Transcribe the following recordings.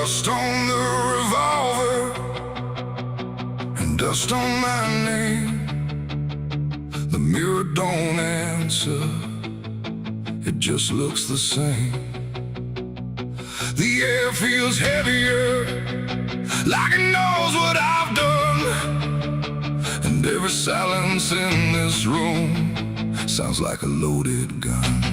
Rust on the revolver and dust on my name. The mirror don't answer, it just looks the same. The air feels heavier, like it knows what I've done. And every silence in this room sounds like a loaded gun.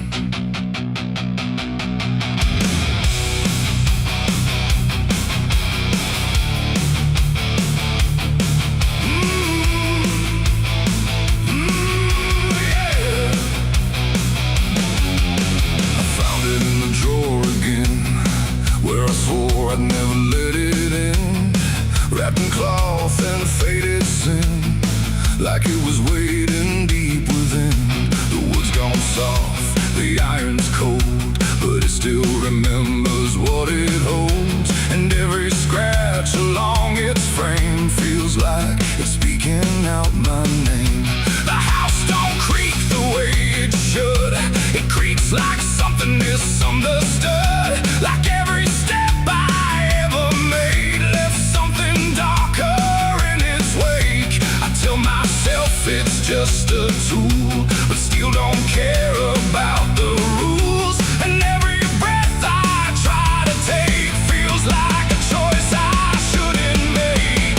I'd never let it in, wrapped in cloth and faded sin, like it was waiting deep within. The wood's gone soft, the iron's cold, but it still remembers what it holds. And every scratch along its frame feels like it's speaking out my name. The house don't creak the way it should, it creaks like something misunderstood. Like every step it's just a tool, but still don't care about the rules. And every breath I try to take feels like a choice I shouldn't make.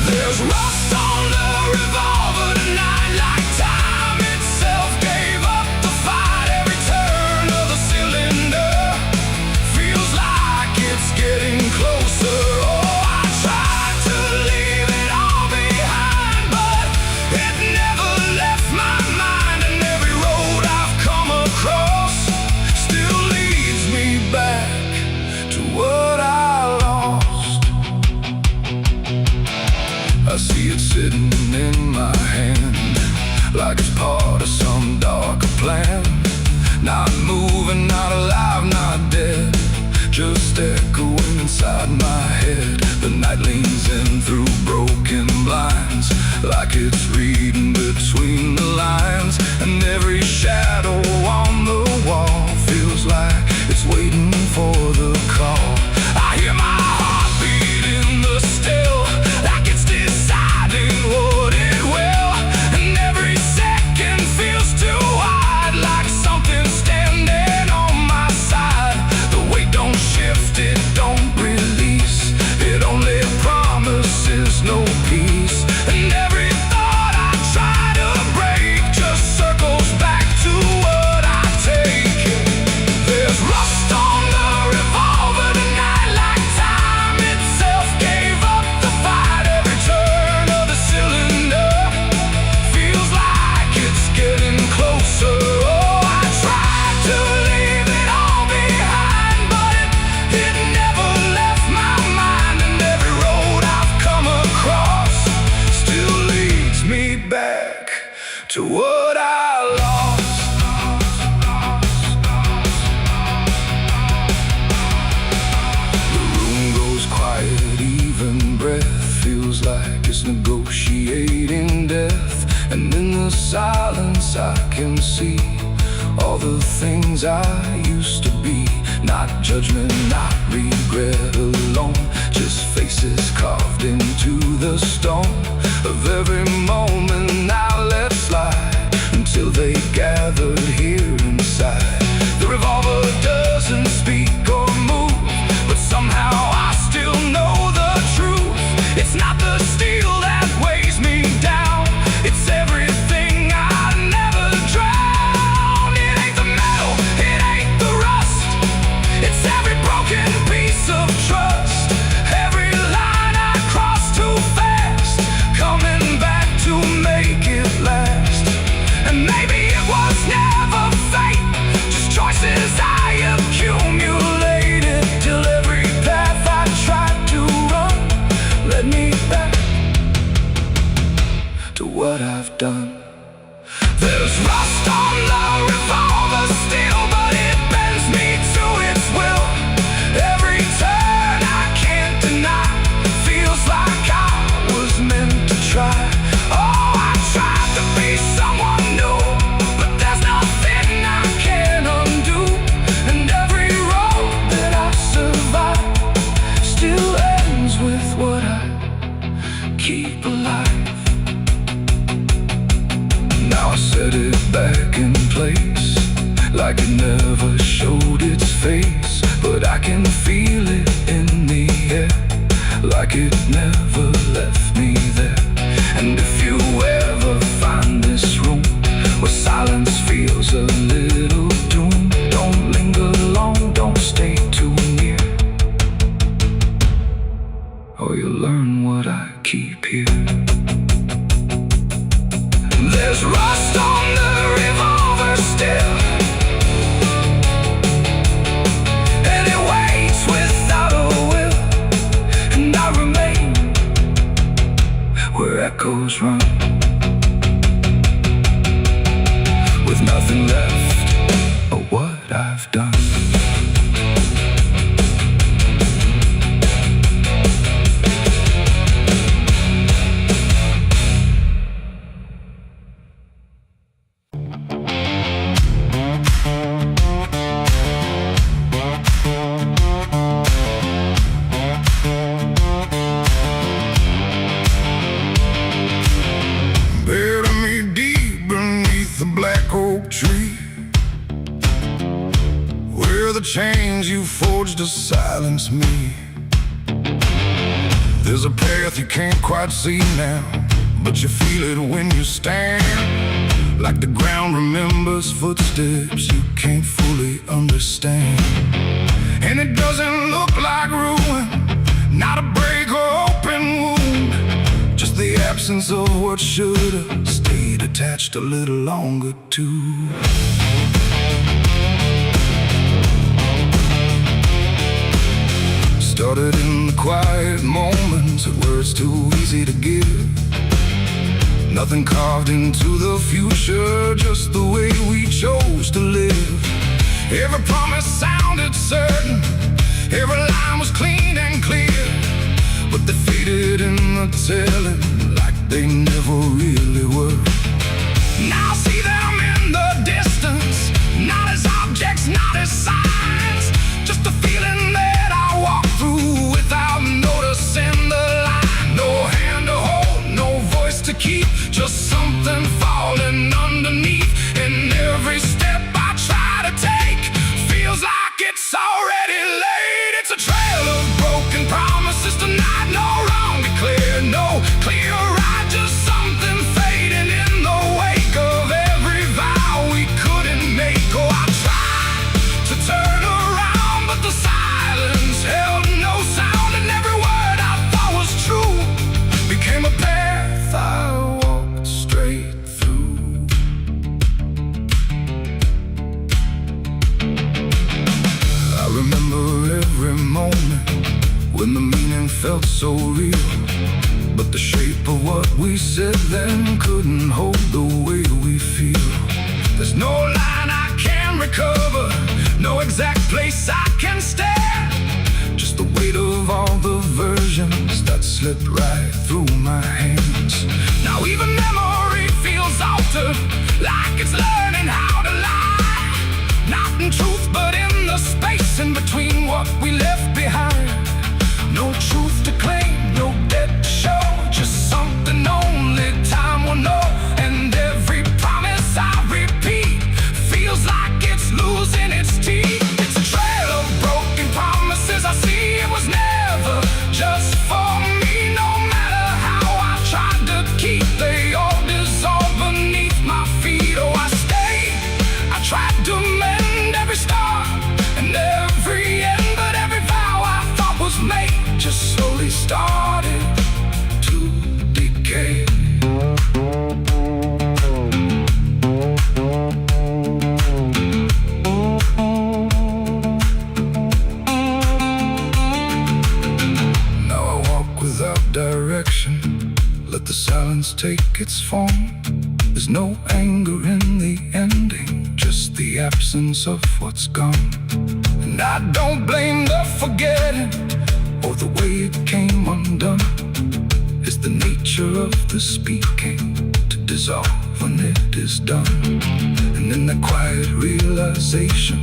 There's rust on the revolver tonight, like time itself gave up the fight. Every turn of the cylinder feels like it's getting closer. I see it sitting in my hand, like it's part of some darker plan. Not moving, not alive, not dead, just echoing inside my head. The night leans in through broken blinds, like it's reading between the lines. And every shadow on the wall feels like it's waiting for the call. I hear my heartbeat in the still, like it's deciding what it will. And every second feels too wide, like something standing on my side. The weight don't shift, it don't release, it only promises no peace. And every thought I try to break just circles back to what I take. There's rust on the revolver tonight, like time itself gave up the fight. Every turn of the cylinder feels like it's getting closer. Oh, I tried to leave it all behind, but it never left my mind. And every road I've come across still leads me back to what I lost. The room goes quiet, even breath feels like it's negotiating death. And in the silence I can see all the things I used to be. Not judgment, not regret alone, just faces carved into the stone of every moment I let slide, until they gathered here inside. The revolver doesn't speak or move, but somehow I still know the truth. It's not the steel that weighs me down, it's everything I never drowned. It ain't the metal, it ain't the rust, it's every broken piece of trust. Every line I crossed too fast, coming back to make it last. And maybe it was like it never showed its face, but I can feel it in the air, like it never left me there. And if you ever find this room where silence feels a little doom, don't linger long, don't stay too near, or you'll learn what I keep here. There's rust on the revolver still, and it waits without a will, and I remain where echoes run, with nothing left of what I've done. Tree, where the chains you forged to silence me. There's a path you can't quite see now, but you feel it when you stand, like the ground remembers footsteps you can't fully understand. And it doesn't look like ruin, not a break or open wound, just the absence of what should've stayed attached a little longer too. Started in the quiet moments of words too easy to give. Nothing carved into the future, just the way we chose to live. Every promise sounded certain, every line was clean and clear, but they faded in the telling like they never really were. Now I see them in the distance, not as objects, not as signs, just a feeling that I walk through without noticing the line. No hand to hold, no voice to keep, just something falling underneath. And every step I try to take feels like it's already late. It's a trail of broken promises tonight, no wrong declared, no clear right, just something fading in the wake of every vow we couldn't make. Oh, I tried to turn around, but the silence held no sound, and every word I thought was true became a path I walked straight through. I remember every moment when the meaning felt so real, but the shape of what we said then couldn't hold the way we feel. There's no line I can recover, no exact place I can stand, just the weight of all the versions that slipped right through my hands. Now even memory feels altered, like it's learning how to lie, not in truth but in the space in between what we left behind. No truth to claim, no debt to show, just something only time will know. And every promise I repeat feels like it's losing its teeth. It's a trail of broken promises I see. It was never just for me, no matter how I tried to keep, they all dissolved beneath my feet. Oh, I stayed, I tried to mend every star and every end, but every vow I thought was made just slowly started to decay. Now I walk without direction, let the silence take its form. There's no anger in the ending, just the absence of what's gone. And I don't blame the forgetting or the way it came undone. It's the nature of the speaking to dissolve when it is done. And in the quiet realization,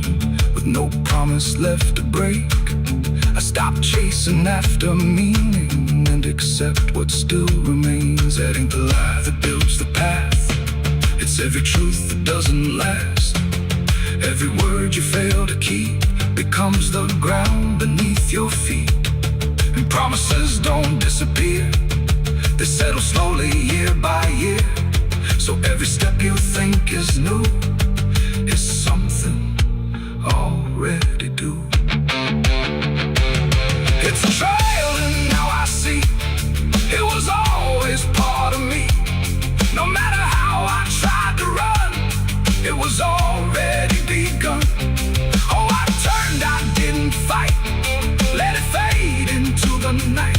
with no promise left to break, I stop chasing after meaning and accept what still remains. That ain't the lie that builds the path, it's every truth that doesn't last. Every word you fail to keep becomes the ground beneath your feet. And promises don't disappear, they settle slowly year by year. So every step you think is new is something already due. It's a trail and now I see it was always part of me. No matter how I tried to run, it was already begun. Oh, I turned, I didn't fight, let it fade into the night.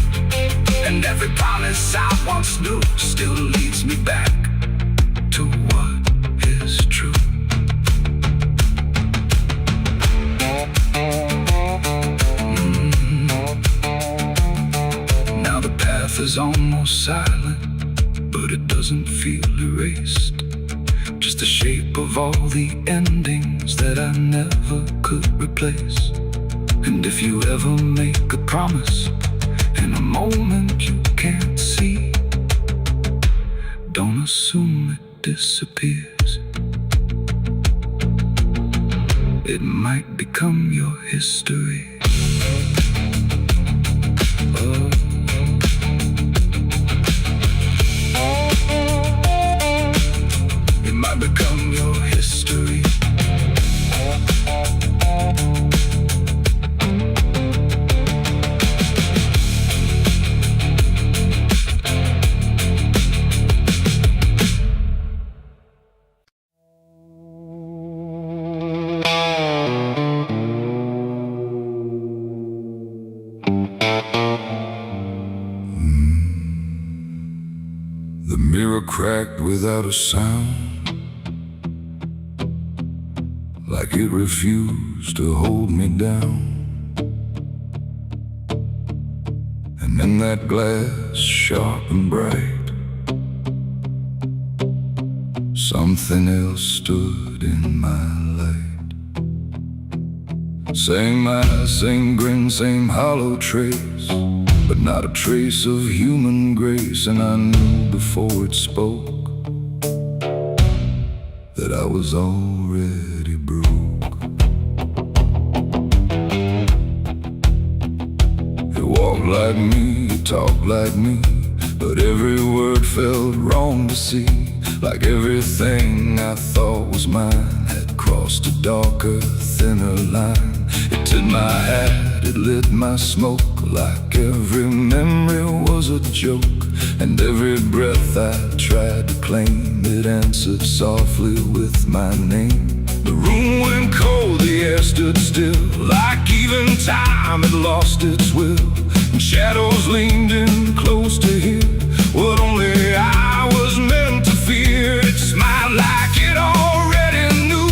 And every promise I once knew still leads me back to what is true. Now the path is almost silent, but it doesn't feel erased. Just the shape of all the endings that I never could replace. And if you ever make a promise in a moment you can't see, don't assume it disappears. It might become your history. Oh. It might become your history. The mirror cracked without a sound, like it refused to hold me down. And in that glass, sharp and bright, something else stood in my light. Same eyes, same grin, same hollow trace, but not a trace of human grace. And I knew before it spoke that I was already broke. It walked like me, it talked like me, but every word felt wrong to see. Like everything I thought was mine had crossed a darker, thinner line. It did my hat, it lit my smoke, like every memory was a joke. And every breath I tried to claim, it answered softly with my name. The room went cold, the air stood still, like even time had lost its will. And shadows leaned in close to hear what only I was meant to fear. It smiled like it already knew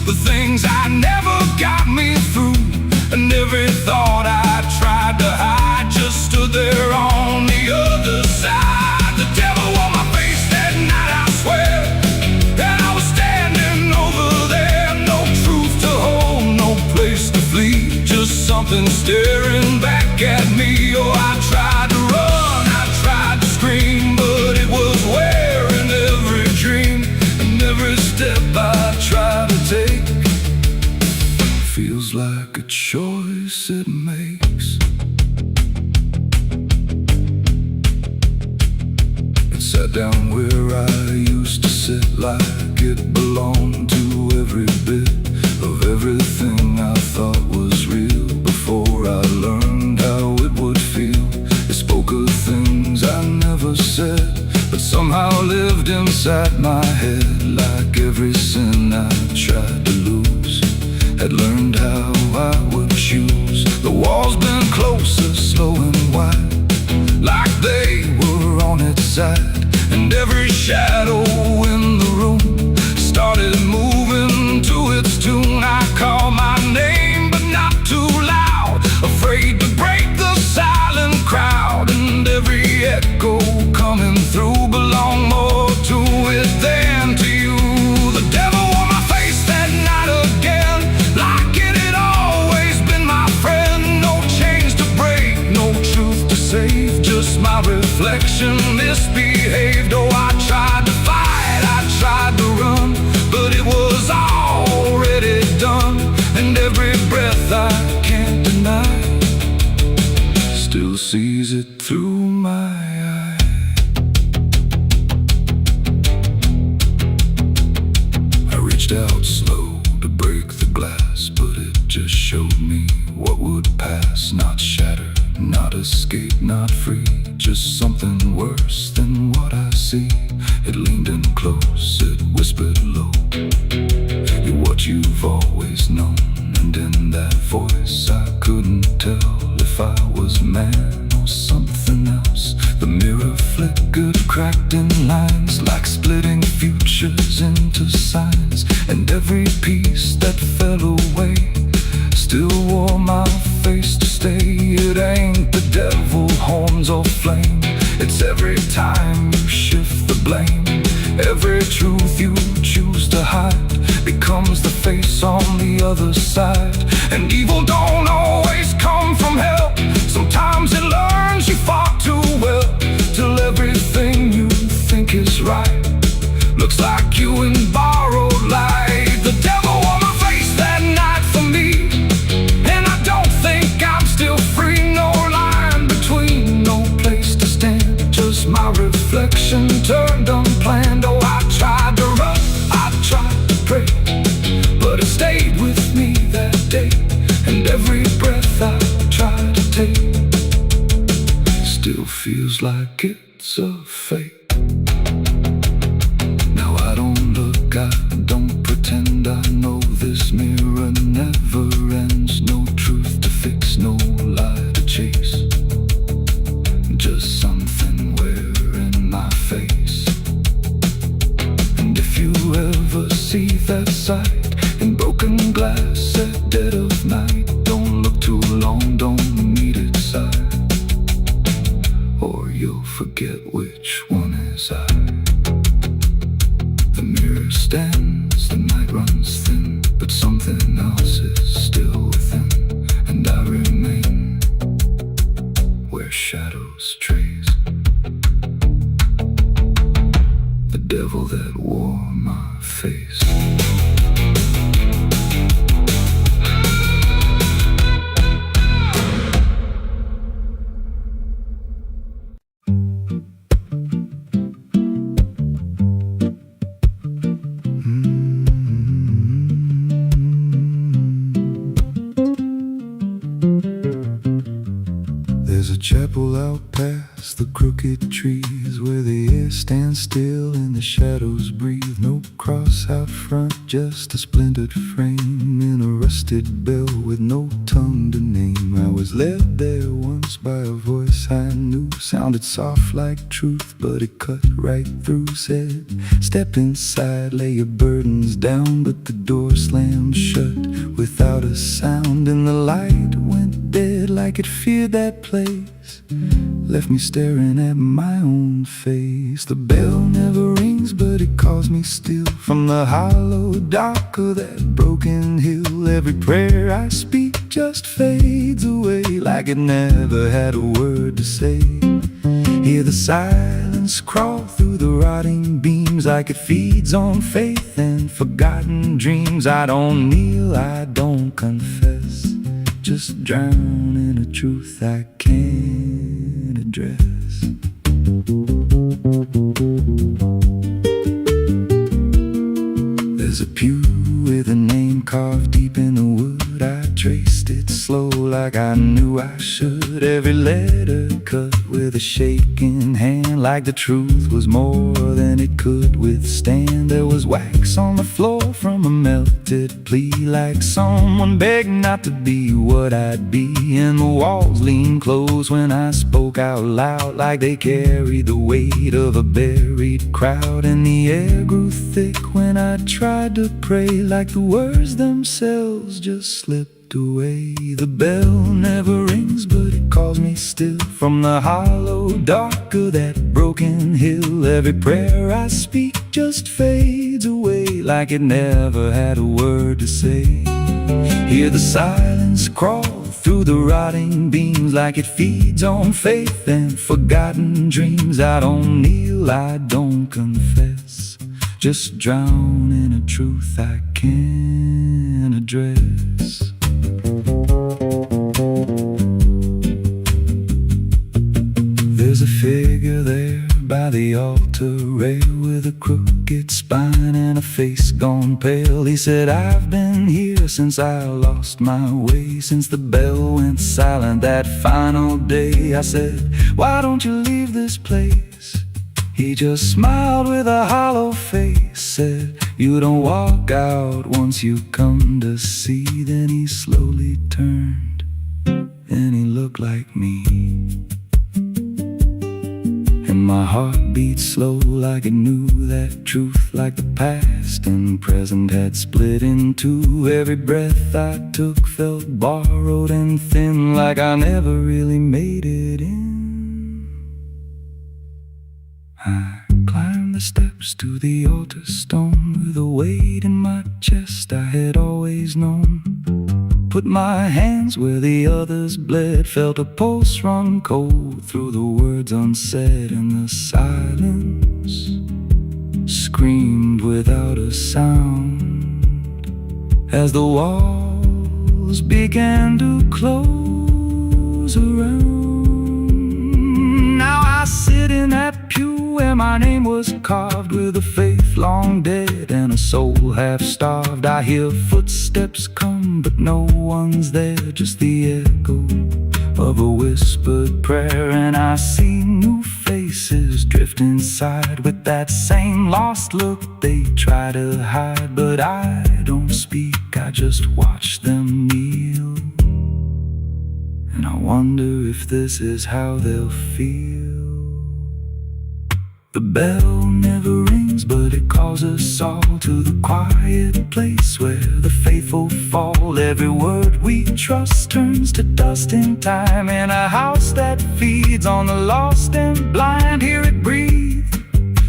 the things I never got me through. And every thought I tried to hide just stood there on the other side. The devil on my face that night, I swear, and I was standing over there. No truth to hold, no place to flee, just something staring back at me. Oh, I tried to run, I tried to scream, but it was wearing every dream. And every step I tried to take feels like a choice it makes. It sat down where I used to sit, like it belonged to every bit of everything I thought was real. Before I learned how it would feel, it spoke of things I never said, but somehow lived inside my head. Like every sin I tried to lose, had learned how I would choose. The walls bent closer, slow and wide, like they were on its side. And every shadow in the room started moving to its tune. I called my name, but not too loud, afraid to break the silent crowd. And every echo coming through belonged more to it than to you. The devil on my face that night again, like it had always been my friend. No chains to break, no truth to save, just my reflection misbehaved. Oh, I tried to fight, I tried to run, but it was and every breath I can't deny still sees it through my eye. I reached out slow to break the glass, but it just showed me what would pass. Not shatter, not escape, not free, just something worse than what I see. It leaned in close, it whispered low, "You're what you've always known." And in that voice I couldn't tell if I was man or something else. The mirror flickered, cracked in lines, like splitting futures into signs. And every piece that fell away still wore my face to stay. It ain't the devil, horns or flame, it's every time you shift the blame. Every truth you choose to hide becomes the face on the other side. And evil don't always come from hell, sometimes it learns you far too well, till everything you think is right looks like you in borrowed light. The devil wore my face that night for me, and I don't think I'm still free. No line between, no place to stand, just my reflection turned unplanned. Oh, I tried to run, I tried to pray, but it stayed with me that day. And every breath I try to take still feels like it's a fake. Now I don't look, I don't pretend. I know this mirror never ends. No truth to fix, no lie to chase, just something wearing my face. And if you ever see that sight in broken glass at dead of night, don't look too long, don't meet its side, or you'll forget which one is I. The mirror stands, the night runs thin, but something else is still within. And I remain where shadows trace the devil that wore my face. There's a chapel out past the crooked trees, where the air stands still and the shadows breathe. No cross out front, just a splintered frame in a rusted bell with no tongue to name. I was led there once by a voice I knew, sounded soft like truth, but it cut right through. Said, step inside, lay your burdens down, but the door slammed shut without a sound. And the light went dead like it feared that place, left me staring at my own face. The bell never rings, but it calls me still from the hollow dark of that broken hill. Every prayer I speak just fades away, like it never had a word to say. Hear the silence crawl through the rotting beams, like it feeds on faith and forgotten dreams. I don't kneel, I don't confess, just drown in a truth I can't address. There's a pew with a name carved deep in the wood. I traced it slow like I knew I should. Every letter cut with a shaking hand, like the truth was more than it could withstand. There was wax on the floor from a melted plea, like someone begged not to be what I'd be. And the walls leaned close when I spoke out loud, like they carried the weight of a buried crowd. And the air grew thick when I tried to pray, like the words themselves just slipped away. The bell never rings, but it calls me still from the hollow dark of that broken hill. Every prayer I speak just fades away, like it never had a word to say. Hear the silence crawl through the rotting beams, like it feeds on faith and forgotten dreams. I don't kneel, I don't confess, just drown in a truth I can't address. by the altar rail with a crooked spine and a face gone pale. He said, I've been here since I lost my way, since the bell went silent that final day. I said, why don't you leave this place? He just smiled with a hollow face, said, you don't walk out once you come to see. Then he slowly turned and he looked like me. And my heart beat slow like it knew that truth, like the past and present had split in two. Every breath I took felt borrowed and thin, like I never really made it in. I climbed the steps to the altar stone with a weight in my chest I had always known. Put my hands where the others bled, felt a pulse run cold through the words unsaid, and the silence screamed without a sound as the walls began to close around. Now I sit in that pew where my name was carved, with a faith long dead and a soul half starved. I hear footsteps come, but no one's there, just the echo of a whispered prayer. And I see new faces drift inside with that same lost look they try to hide. But I don't speak, I just watch them kneel, and I wonder if this is how they'll feel. The bell never rings, but it calls us all to the quiet place where the faithful fall. Every word we trust turns to dust in time, in a house that feeds on the lost and blind. Hear it breathe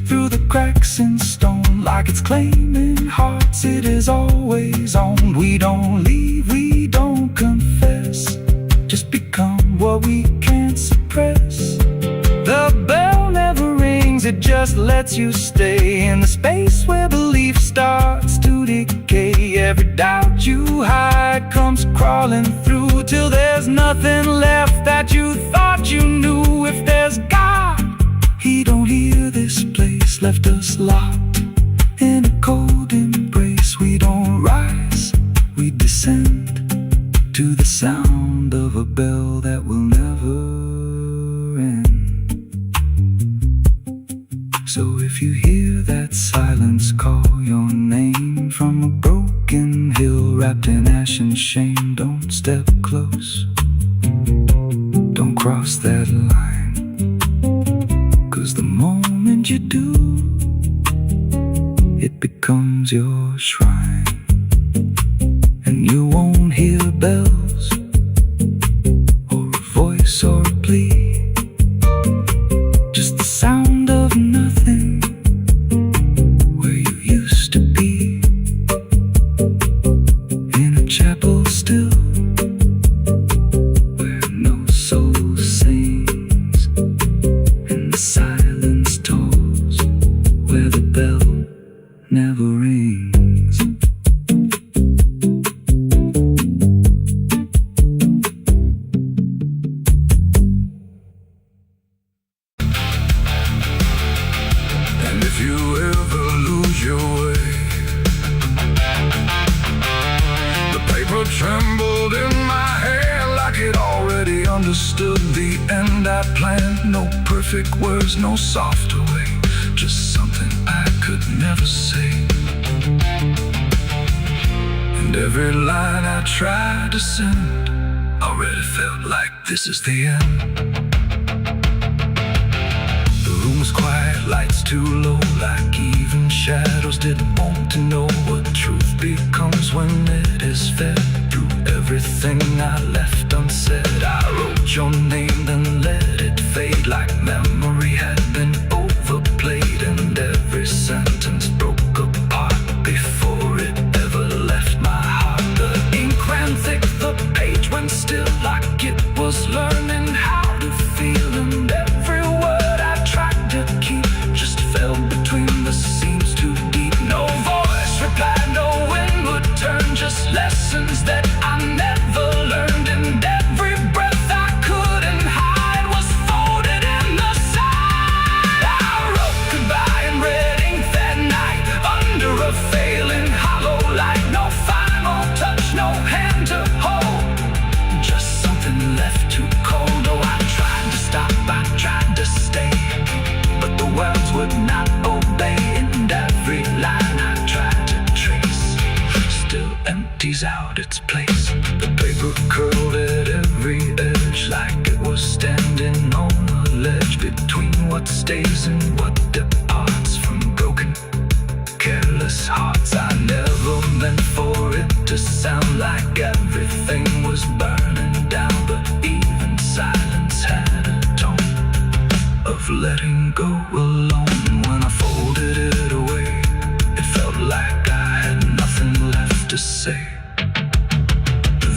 through the cracks in stone, like it's claiming hearts it is always on. We don't leave, we don't confess, just become what we can't suppress. The bell never rings, it just lets you stay in the space where belief starts to decay. Every doubt you hide comes crawling through, till there's nothing left that you thought you knew. If there's God, He don't hear this place, left us locked in a cold embrace. We don't rise, we descend to the sound of a bell that will never end. So if you hear that silence call your name from a broken hill wrapped in ash and shame, don't step close, don't cross that line, 'cause the moment you do, it becomes your shrine. And you won't hear bells or a voice or a plea, just the sound of nothing where you used to be, in a chapel still where no soul sings, and the silence tolls where the bell never rings. And if you ever lose your way, the paper trembled in my hand like it already understood the end I planned. No perfect words, no softer way, just something I could never say. And every line I tried to send already felt like this is the end. The room was quiet, lights too low, like even shadows didn't want to know what truth becomes when it is fed. Through everything I left unsaid, I wrote your name, then let it fade like memory had been overplayed. And every sentence broke apart before it ever left my heart. The ink ran thick, the page went still, like it was learning how to feel. And every word I tried to keep just fell between the seams too deep. No voice replied, no wind would turn, just lessons that I never learned. And every breath I couldn't hide was folded in the sand. I hand to hold, just something left too cold. Oh, I tried to stop, I tried to stay, but the words would not obey. And every line I tried to trace still empties out its place. The paper curled at every edge, like it was standing on a ledge between what stays and what departs from broken, careless hearts. I never meant for it to sound like everything was burning down, but even silence had a tone of letting go alone. When I folded it away, it felt like I had nothing left to say.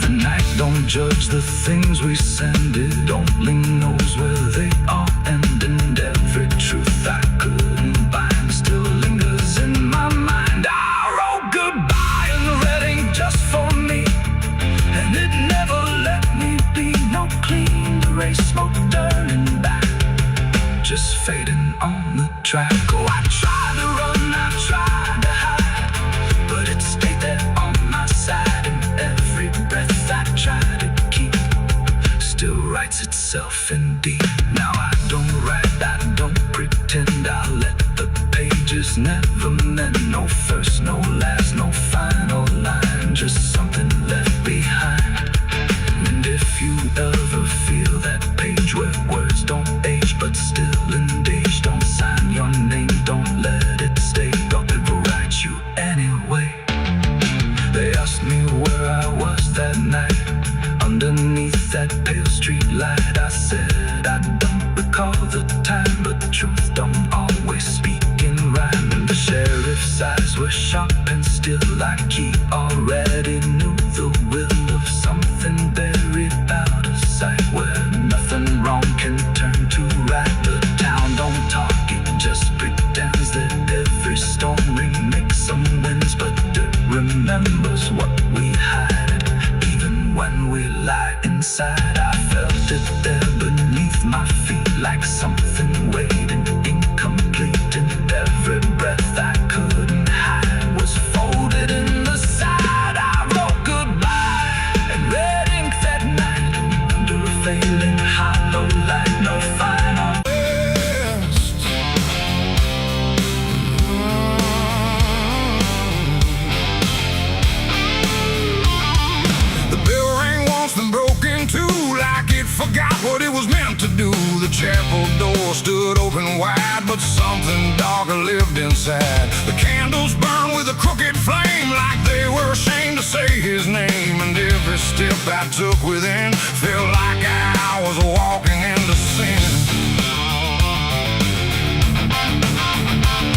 The night don't judge the things we send, it only knows where they are. And every truth I couldn't bind still lingers in my mind. I wrote goodbye in red ink just for me, and it never let me be. No clean erase, smoke turning back, just fading on the track. Oh, I tried to run, I tried to hide, but it stayed there on my side. And every breath I try to keep still writes itself indeed. Now I don't write, I don't pretend. I let the pages never meant no first, no last, no final line, just something left behind. And if you ever feel that page where words don't age but still engage, don't sign your name, don't let it stay, don't ever write you anyway. They asked me where I was that night, underneath that pale street light. I said I don't recall the time, but the truth don't always speak in rhyme. And the sheriff's eyes were sharp and still, like he already knew the will of something buried out of sight, where nothing wrong can turn to right. The town don't talk, it just pretends that every storm remakes some winds, but it remembers what we hide. Even when we lie inside, I felt it there beneath my feet, like something waiting incomplete. And every breath I couldn't hide was folded in the side. I wrote goodbye in red ink that night, under a failing hollow light, no final rest. The bell rang once, then broke in two, like it forgot what it was meant to do. The chapel door stood open wide, but something darker lived inside. The candles burned with a crooked flame, like they were ashamed to say his name. And every step I took within felt like I was walking into sin.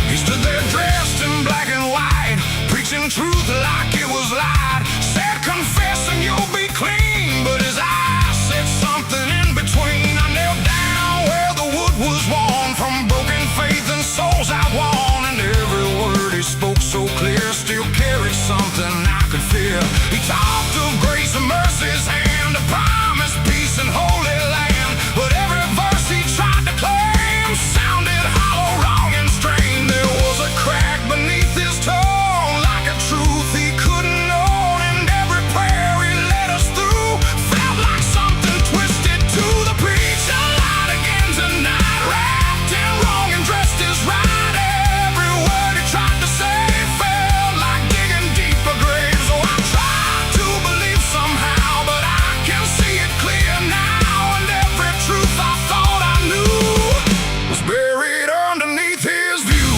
He stood there dressed in black and white, preaching truth like it was light. Said confess and you'll be clean, but his eyes said something in between. I knelt down where the wood was worn from broken faith and souls I won. And every word he spoke so clear still carried something I could feel. He talked of grace and mercy's hand, a promise, peace and holy land. But every verse he tried to claim sounded hollow, wrong and strained. There was a crack beneath his tone, like a truth he couldn't own. And every prayer he led us through felt like something twisted to the preacher. Light again tonight, wrapped in wrong and dressed as right. Every word he tried to say felt like digging deeper graves. Oh, I tried to believe somehow, but I can see it clear now. And every truth I thought I knew was buried underneath his view.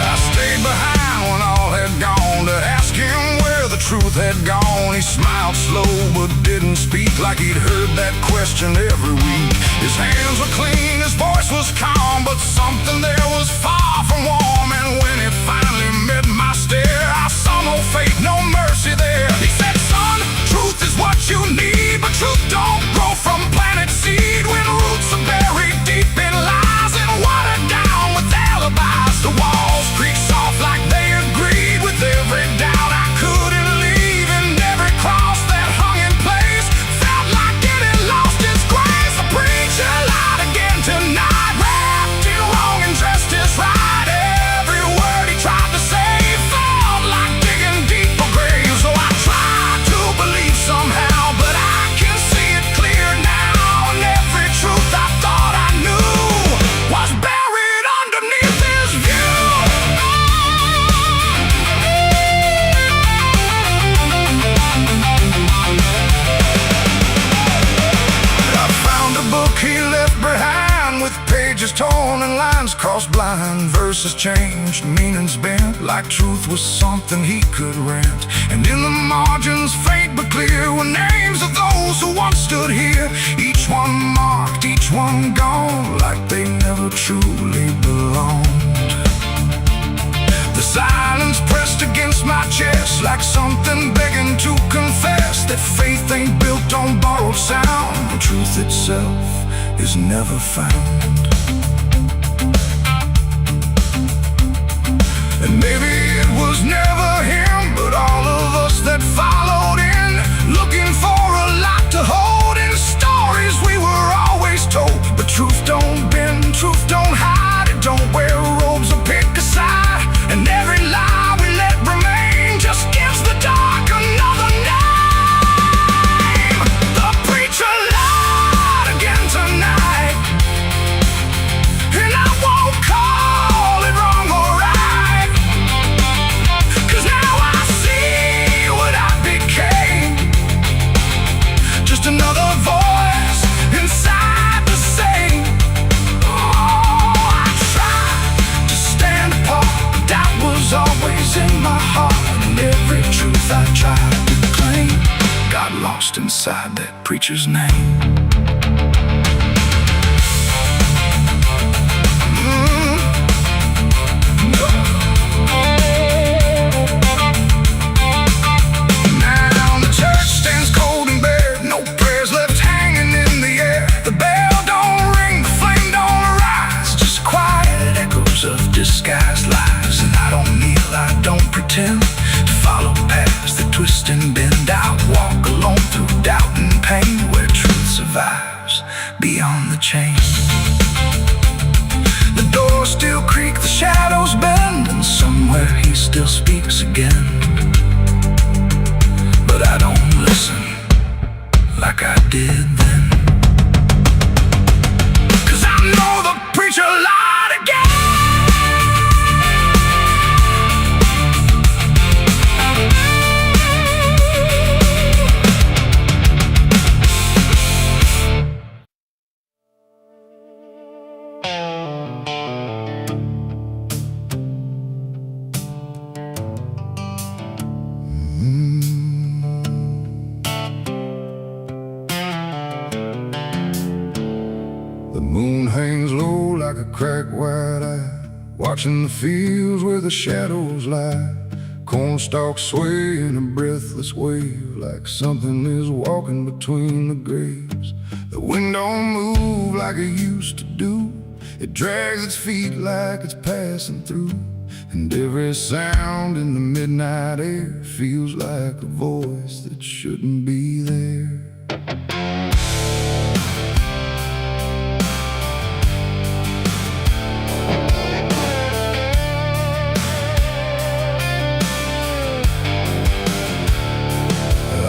I stayed behind when all had gone to ask him where the truth had gone. He smiled slow but didn't speak, like he'd heard that question every week. His hands were clean, his voice was calm, but something there was far from warm. And when it finally met my stare, I saw no faith, no mercy there. He said, son, truth is what you need, but truth don't grow from planet seed. When roots are buried deep in lies and watered down with alibis, the walls creak soft like they agreed with every doubt I couldn't leave. And every cross that hung in place felt like it had lost its grace. The preacher lied again tonight, wrapped crossed blind, verses changed, meanings bent, like truth was something he could rent. And in the margins, faint but clear, were names of those who once stood here. Each one marked, each one gone, like they never truly belonged. The silence pressed against my chest, like something begging to confess that faith ain't built on borrowed sound. The truth itself is never found. And maybe it was never him, but all of us that followed in, looking for a lot to hold in stories we were always told. But truth don't bend, truth don't hide, it don't wear robes or pick a side. And every lie we let remain just gives the dark another name. The preacher lied again tonight, and I won't call it wrong or right, 'cause now I see what I became. Just another voice inside the same. Oh, I tried to stand apart, but doubt was always in my heart. And every truth I tried to claim got lost inside that preacher's name. Now the church stands cold and bare, no prayers left hanging in the air. The bell don't ring, the flame don't arise, just quiet echoes of disguised lies. And I don't kneel, I don't pretend to follow paths that twist and bend. I walk alone through doubt and pain, where truth survives beyond the chain. The doors still creak, the shadows bend, and somewhere he still speaks again. But I don't listen like I did then, 'cause I know the preacher lied again. The moon hangs low like a cracked white eye, watching the fields where the shadows lie. Corn stalks sway in a breathless wave, like something is walking between the graves. The wind don't move like it used to do, it drags its feet like it's passing through. And every sound in the midnight air feels like a voice that shouldn't be there.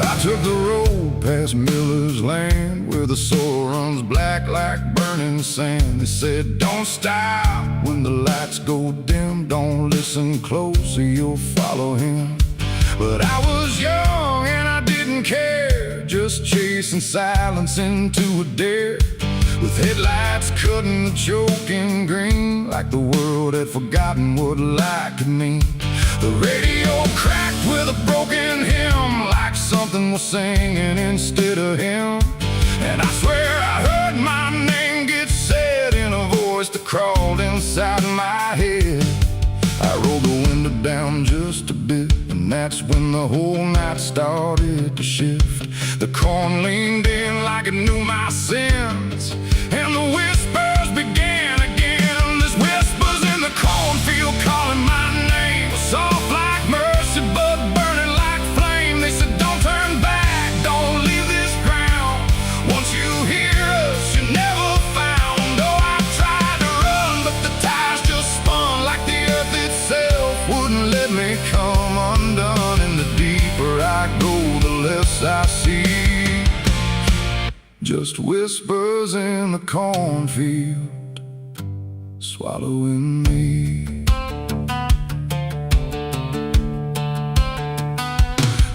I took the road past Miller's land, where the soil runs black like burning sand. They said don't stop when the lights go dim, don't listen close or you'll follow him. But I was young and I didn't care, just chasing silence into a dare. With headlights cutting the choking green, like the world had forgotten what light could mean. The radio cracked with a broken hymn, like something was singing instead of him. And I swear I heard my name get said in a voice that crawled inside my head. I rolled the window down just a bit, and that's when the whole night started to shift. The corn leaned in like it knew my sins, and the whispers began again. There's whispers in the cornfield calling my name, soft like mercy but burning like flame. They said don't turn back, don't leave this ground. Once you hear us, you're never found. Oh, I tried to run, but the tires just spun, like the earth itself wouldn't let me come undone. And the deeper I go, the less I see, just whispers in the cornfield swallowing me.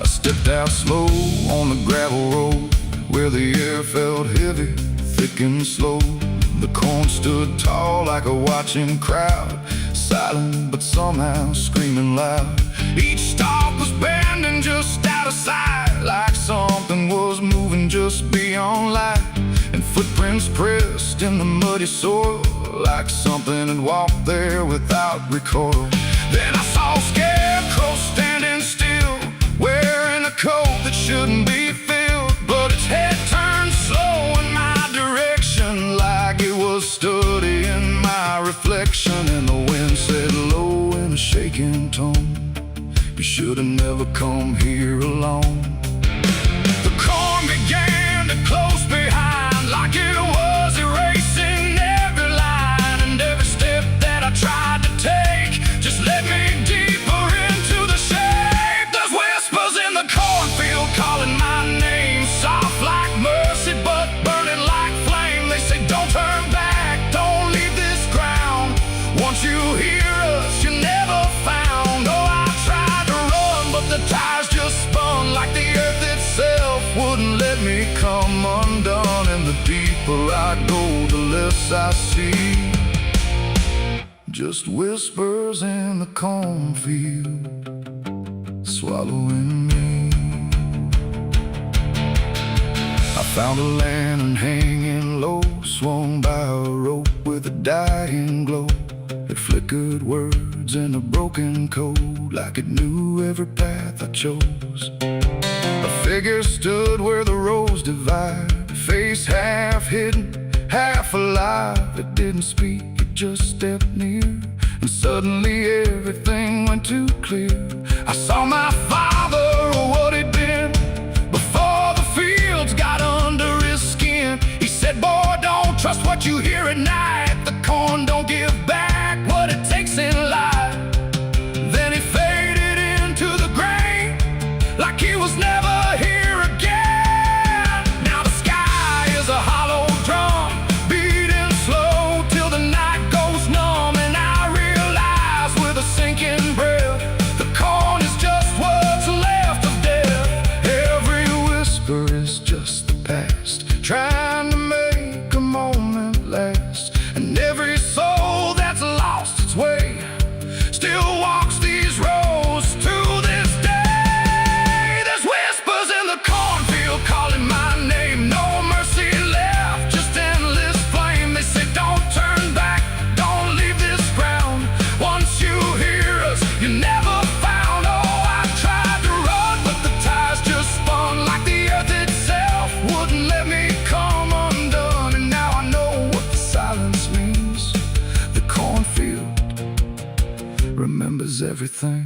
I stepped out slow on the gravel road, where the air felt heavy, thick and slow. The corn stood tall like a watching crowd, silent but somehow screaming loud. Each stalk was bending just out of sight, like something was moving just beyond light. And footprints pressed in the muddy soil, like something had walked there without recoil. Then I saw a scarecrow standing still, wearing a coat that shouldn't be filled, but its head turned slow in my direction, like it was studying my reflection. And the wind said low in a shaking tone, "You should have never come here alone." The corn began to close behind, like it was erasing every line. And every step that I tried to take just led me deeper into the shade. There's whispers in the cornfield calling my name, soft like mercy but burning like flame. They say don't turn back, don't leave this ground. Once you hear us, you're never found. Oh, I tried to run, but the tires just spun, like the earth itself wouldn't let me come undone. And the deeper I go, the less I see, just whispers in the cornfield, swallowing me. I found a lantern hanging low, swung by a rope with a dying glow. It flickered words in a broken code, like it knew every path I chose. A figure stood where the roads divide, face half hidden, half alive. It didn't speak, it just stepped near, and suddenly everything went too clear. I saw my father, or what he'd been, before the fields got under his skin. He said, "Boy, don't trust what you hear at night. The corn don't give back what it takes in life." Then he faded into the grain, like he was never here again. Now the sky is a hollow drum, beating slow till the night goes numb. And I realize with a sinking breath, the corn is just what's left of death. Every whisper is just the past, trying to make a moment last. And every soul that's lost its way still walks these roads to this day. There's whispers in the cornfield calling my name, no mercy left, just endless flame. They say don't turn back, don't leave this ground. Once you hear us, you're never found. Oh, I tried to run, but the tires just spun, like the earth itself wouldn't let me come undone. And now I know what the silence means. The cornfield remembers everything.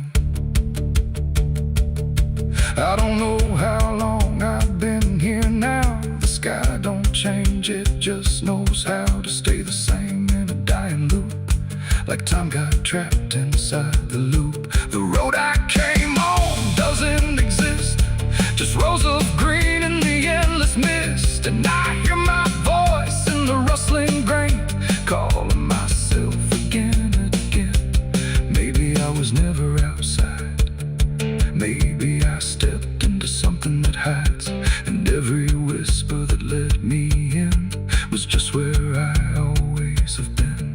I don't know how long I've been here now. The sky don't change, it just knows how to stay the same in a dying loop, like time got trapped inside the loop. The road I came on doesn't exist, just rows of green in the endless mist. And I hear my voice in the rustling grain, calling myself again and again. Maybe I was never outside, maybe I stepped into something that hides. And every whisper that let me in was just where I always have been.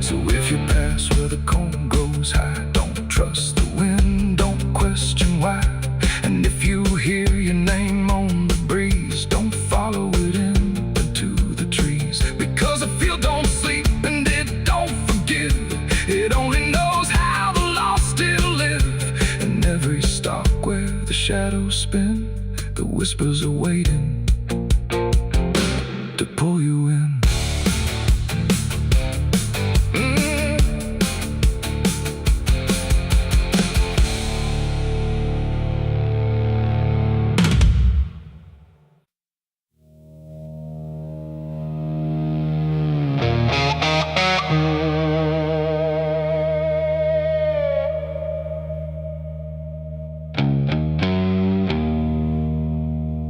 So if you pass where the corn goes high, don't trust the wind, don't question why. And if you hear your name on the breeze, don't follow it into the trees. Because the field don't sleep and it don't forgive, it only knows how the lost still live. And every stalk where the shadows spin, the whispers are waiting to pull you in.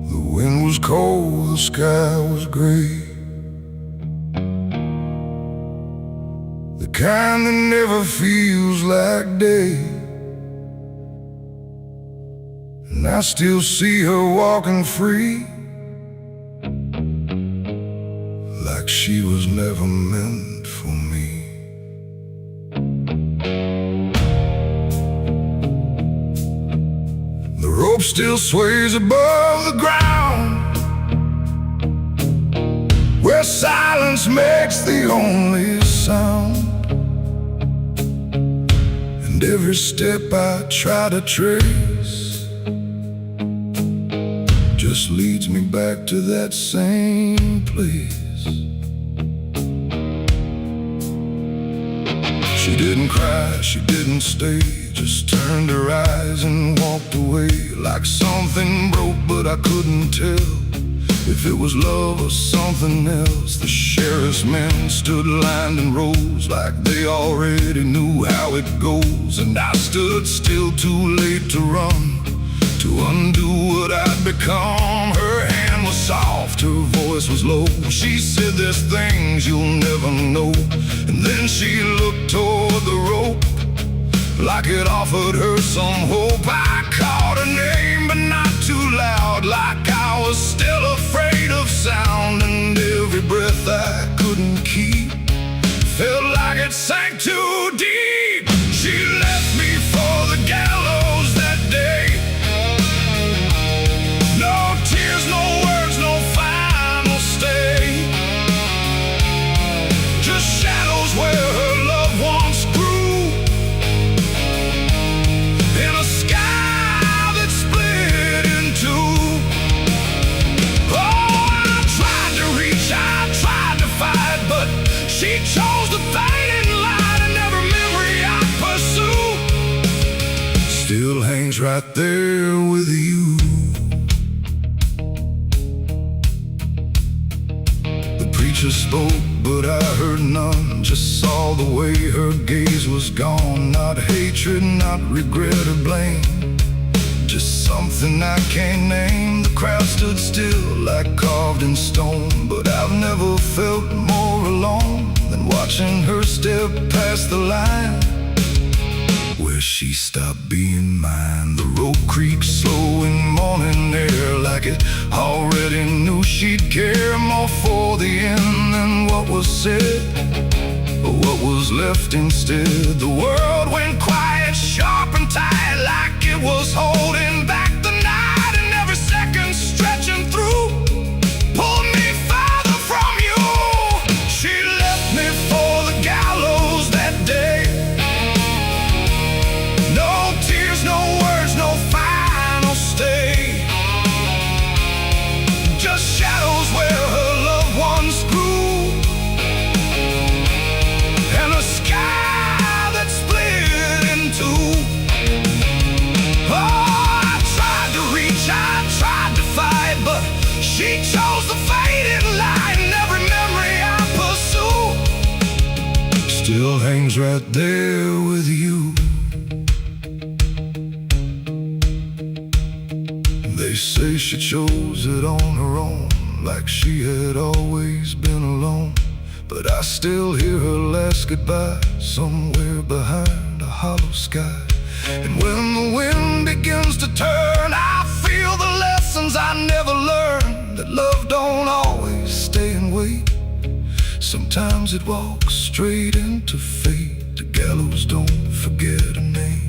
The wind was cold, the sky was gray, the kind that never feels like day. And I still see her walking free, like like she was never meant for me. The rope still sways above the ground, where silence makes the only sound. And every step I try to trace just leads me back to that same place. She didn't cry, she didn't stay, just turned her eyes and walked away, like something broke but I couldn't tell if it was love or something else. The sheriff's men stood lined in rows, like they already knew how it goes. And I stood still, too late to run, to undo what I'd become. Her hand was soft, her voice was low. She said, "There's things you'll never know." And then she looked toward the rope, like it offered her some hope. I called her name, but not too loud, like I was still afraid of sound. And every breath I couldn't keep felt like it sank too deep. She left me for the gallows that day. No tears, no words, no final stay, just shadows where her loved ones grew, in a sky that split in two. Oh, I tried to reach, I tried to fight, but she chose the fading light, and every memory I pursue still hangs right there with you. The preacher spoke, but I heard none, just saw the way her gaze was gone. Not hatred, not regret or blame, just something I can't name. The crowd stood still, like carved in stone, but I've never felt more alone than watching her step past the line where she stopped being mine. The rope creaks slow in morning air, like it already knew she'd care more for the end than what was said, or what was left instead. The world went quiet, sharp and tight, like it was holding back the night, and every second stretching through pulled me farther from you. She left me for the gallows that day. No tears, no words, no final stay, just shadows where her loved ones grew, and a sky that split in two. Oh, I tried to reach, I tried to fight, but she chose the fading light, and every memory I pursue still hangs right there with you. They say she chose it on her own, like she had always been alone. But I still hear her last goodbye somewhere behind a hollow sky. And when the wind begins to turn, I feel the lessons I never learned, that love don't always stay and wait. Sometimes it walks straight into fate. The gallows don't forget a name,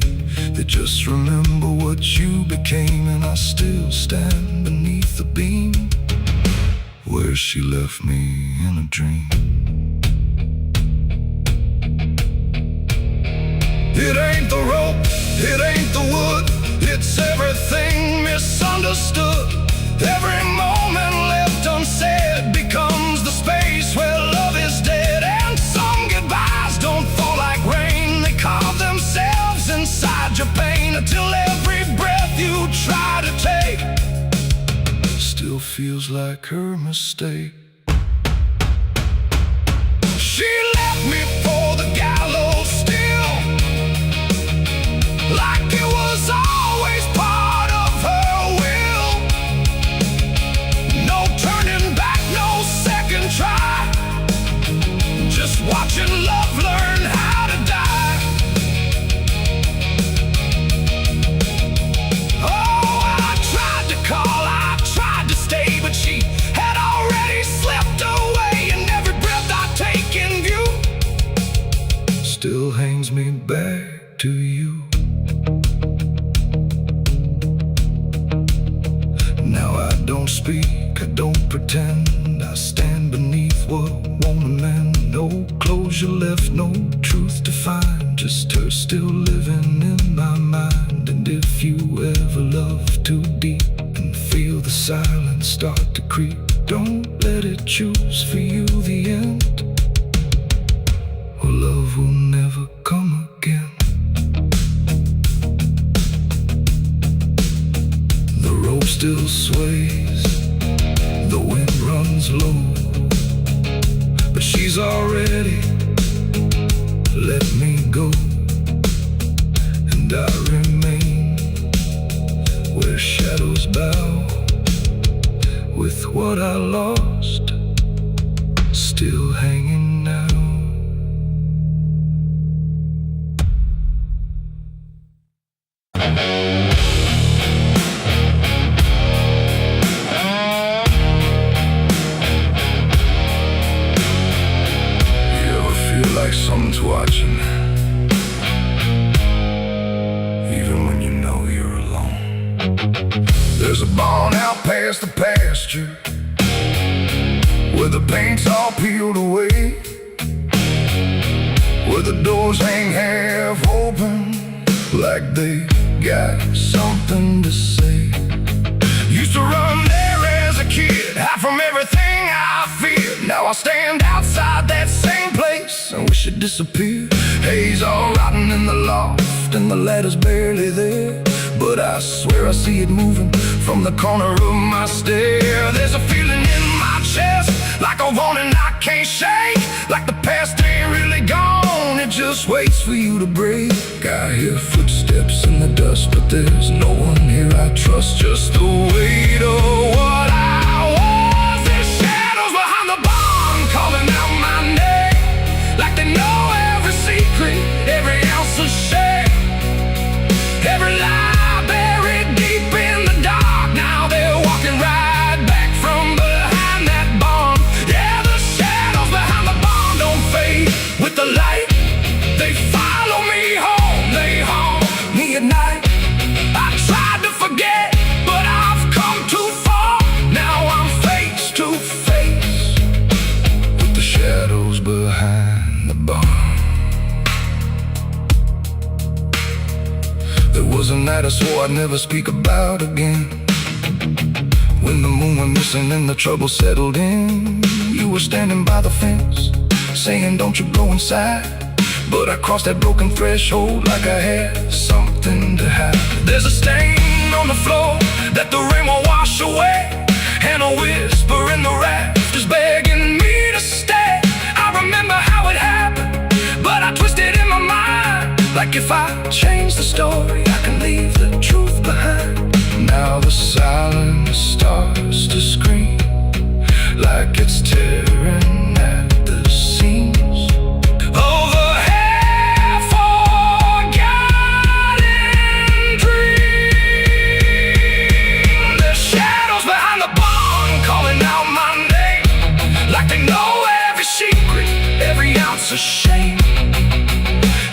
they just remember what you became. And I still stand beneath the beam where she left me in a dream. It ain't the rope, it ain't the wood, it's everything misunderstood. Every moment left unsaid becomes the space where love is dead. And some goodbyes don't fall like rain, they carve themselves inside your pain, until every breath you try to take still feels like her mistake. She left me for the gallows still, like it was always part of her will. No turning back, no second try, just watching love learn how to die. Oh, I tried to call, I tried to stay, but she had already slept still hangs me back to you. Now I don't speak, I don't pretend, I stand beneath what won't amend. No closure left, no truth to find, just her still living in my mind. And if you ever love too deep and feel the silence start to creep, don't let it choose for you the end, or love will never come again. The rope still sways, the wind runs low, but she's already let me go. And I remain where shadows bow, with what I lost still hanging now. Like someone's watching, even when you know you're alone. There's a barn out past the pasture, where the paint's all peeled away, where the doors hang half open, like they got something to say. Used to run there as a kid, hide from everything I feared. Now I stand outside that same place, I wish it disappeared. Haze all rotten in the loft, and the ladder's barely there, but I swear I see it moving from the corner of my stair. There's a feeling in my chest, like a warning I can't shake, like the past ain't really gone, it just waits for you to break. I hear footsteps in the dust, but there's no one here I trust, just the weight of what I was. There's shadows behind the barn calling out my name, like they know every secret, every ounce of shame, every lie buried deep in the dark. Now they're walking right back from behind that barn. Yeah, the shadows behind the barn don't fade with the light, they follow me home, they haunt me at night. I tried to forget, but I've come too far. Now I'm face to face with the shadows behind the barn. There was a night I swore I'd never speak about again, when the moon went missing and the trouble settled in. You were standing by the fence, saying don't you go inside, but I crossed that broken threshold like I had something to hide. There's a stain on the floor that the rain will wash away, and a whisper in the rafters begging me to stay. I remember how it happened, but I twisted in my mind, like if I change the story, I can leave the truth behind. Now the silence starts to scream, like it's tearing at the seams. A shame,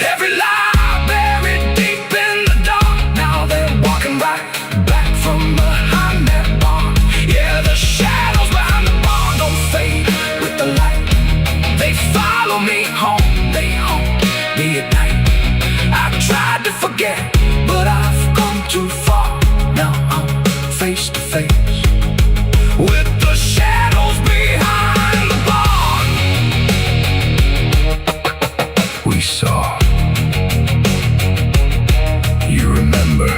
every lie buried deep in the dark. Now they're walking right back from behind that barn. Yeah, the shadows behind the barn don't fade with the light, they follow me home, they haunt me at night. I tried to forget, but I've come too far. Now I'm face to face with the shadows behind the barn. We saw, you remember,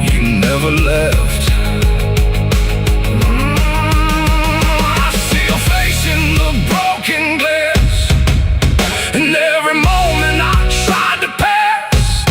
you never left. I see your face in the broken glass, and every moment I tried to pass,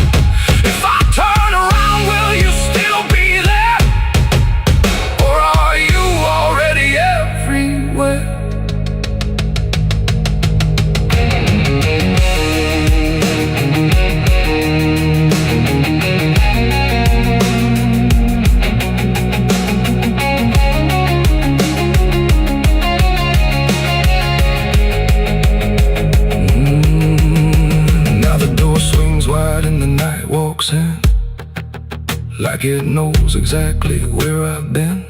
like it knows exactly where I've been.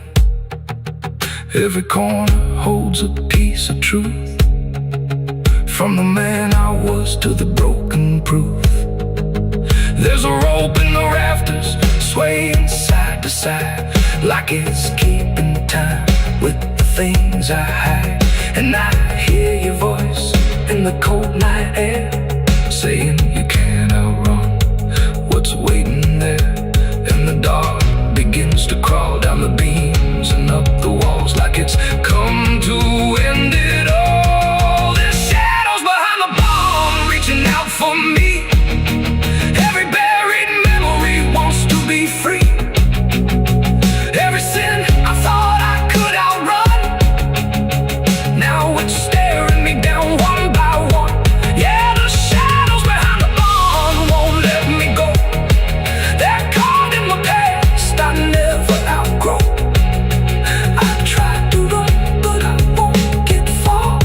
Every corner holds a piece of truth, from the man I was to the broken proof. There's a rope in the rafters, swaying side to side, like it's keeping time with the things I hide. And I hear your voice in the cold night air, saying you can't outrun what's waiting there. And the dark begins to crawl down the beams and up the walls, like it's come to end it all. There's shadows behind the bomb, reaching out for me. Every buried memory wants to be free. Every sin I thought I could outrun, now it's staring me down one by one. Yeah, the shadows behind the bomb won't let me go. They're caught in the past I never outgrow. I tried to run, but I won't get far,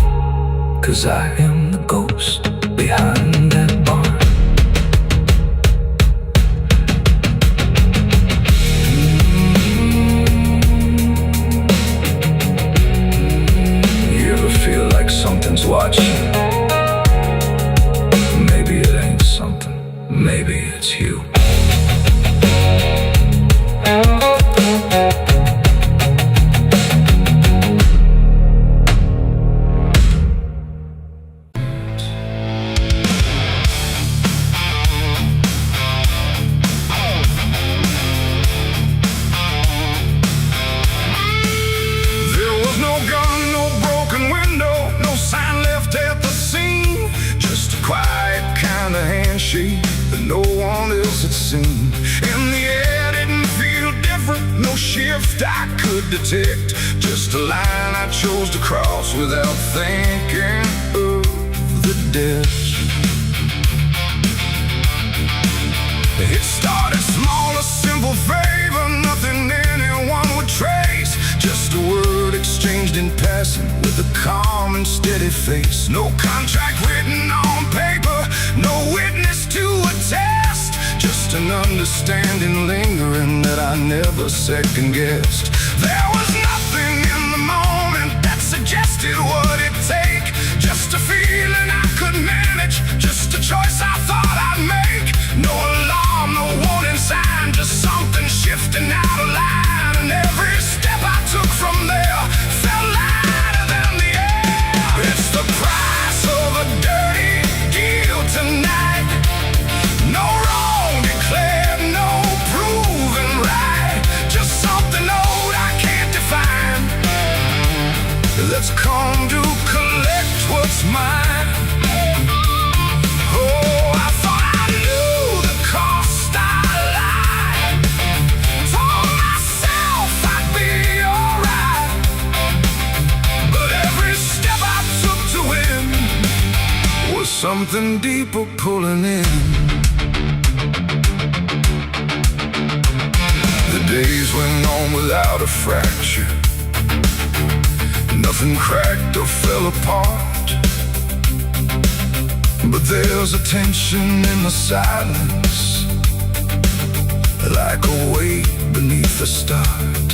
'cause I am the ghost behind that barn. You ever feel like something's watching? Maybe it ain't something, maybe it's you. There was no gun, no broken window, no sign left at the scene. Just a quiet kind of handshake that no one else had seen. And the air didn't feel different, no shift I could detect. Just a line I chose to cross without thinking of the dead. It started small, a simple favor, nothing anyone would trace. Just a word exchanged in passing with a calm and steady face. No contract written on paper, no witness to attest. Just an understanding lingering that I never second guessed. There was nothing in the moment that suggested what it'd take. Just a feeling I could manage, just a choice I thought I'd make. No alarm, no warning sign, just something shifting out of line. And every step I took from there felt lighter than the air. It's the price of a dirty deal tonight. No wrong declared, no proven right. Just something old I can't define, that's come to collect what's mine. Oh, I thought I knew the cost I lied. Told myself I'd be alright, but every step I took to win was something deeper pulling in. The days went on without a fracture, nothing cracked or fell apart. But there's a tension in the silence, like a weight beneath the start.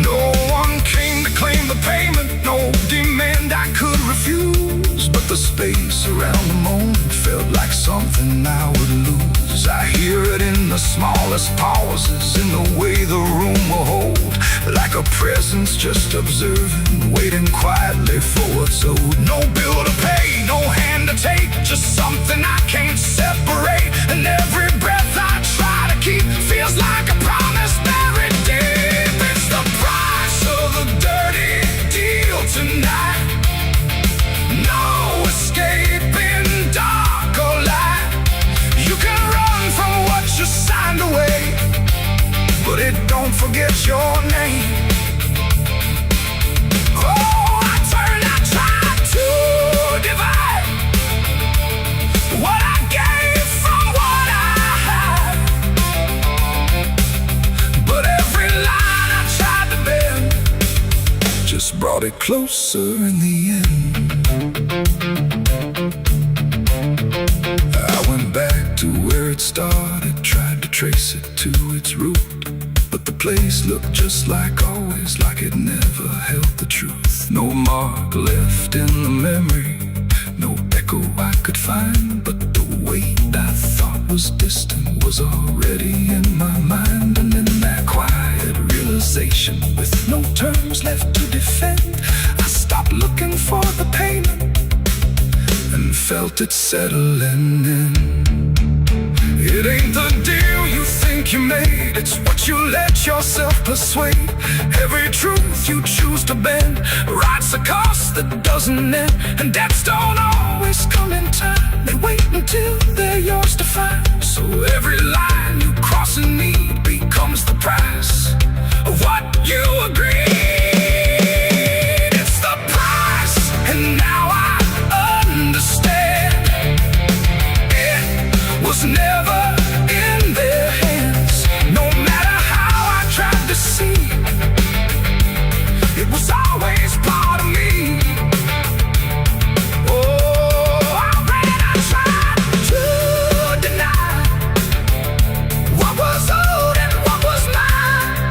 No one came to claim the payment, no demand I could refuse. But the space around the moment felt like something I would lose. I hear it in the smallest pauses, in the way the room will hold, like a presence just observing, waiting quietly for what's owed. No bill to pay, no hand to take, just something I can't separate. And every breath I try to keep feels like a promise buried deep. It's the price of a dirty deal tonight. No escaping dark or light. You can run from what you signed away, but it don't forget your name. Oh, I tried to divide what I gave from what I had, but every line I tried to bend just brought it closer in the end. I went back to where it started, tried to trace it to its root. But the place looked just like always, like it never held the truth. No mark left in the memory, no echo I could find. But the weight I thought was distant was already in my mind. And in that quiet realization, with no terms left to defend, I stopped looking for the payment and felt it settling in. It ain't the deal you think you made, it's what you let yourself persuade. Every truth you choose to bend writes a cost that doesn't end. And debts don't always come in time, they wait until they're yours to find. So every line you cross in need becomes the price of what you agreed. It's the price, and now I understand. It was never in their hands. No matter how I tried to see, it was always part of me. Oh, I tried to deny what was old and what was mine.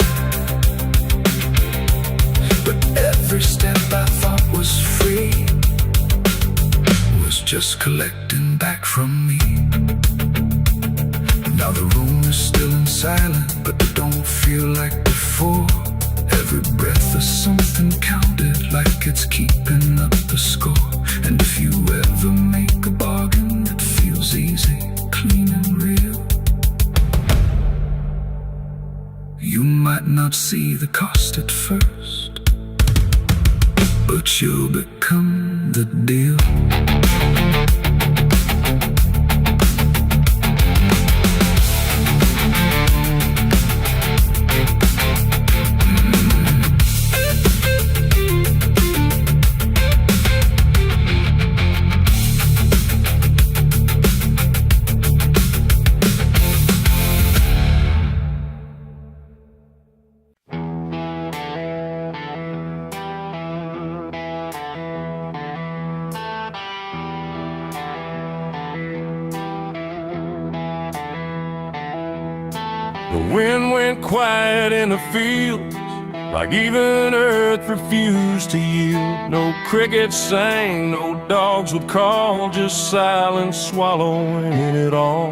But every step I thought was free was just collecting back from me. Now the room is still and silent, but it don't feel like before. Every breath is something counted, like it's keeping up the score. And if you ever make a bargain that feels easy, clean and real, you might not see the cost at first, but you'll become the deal. The wind went quiet in the fields, like even earth refused to yield. No crickets sang, no dogs would call, just silence swallowing it all.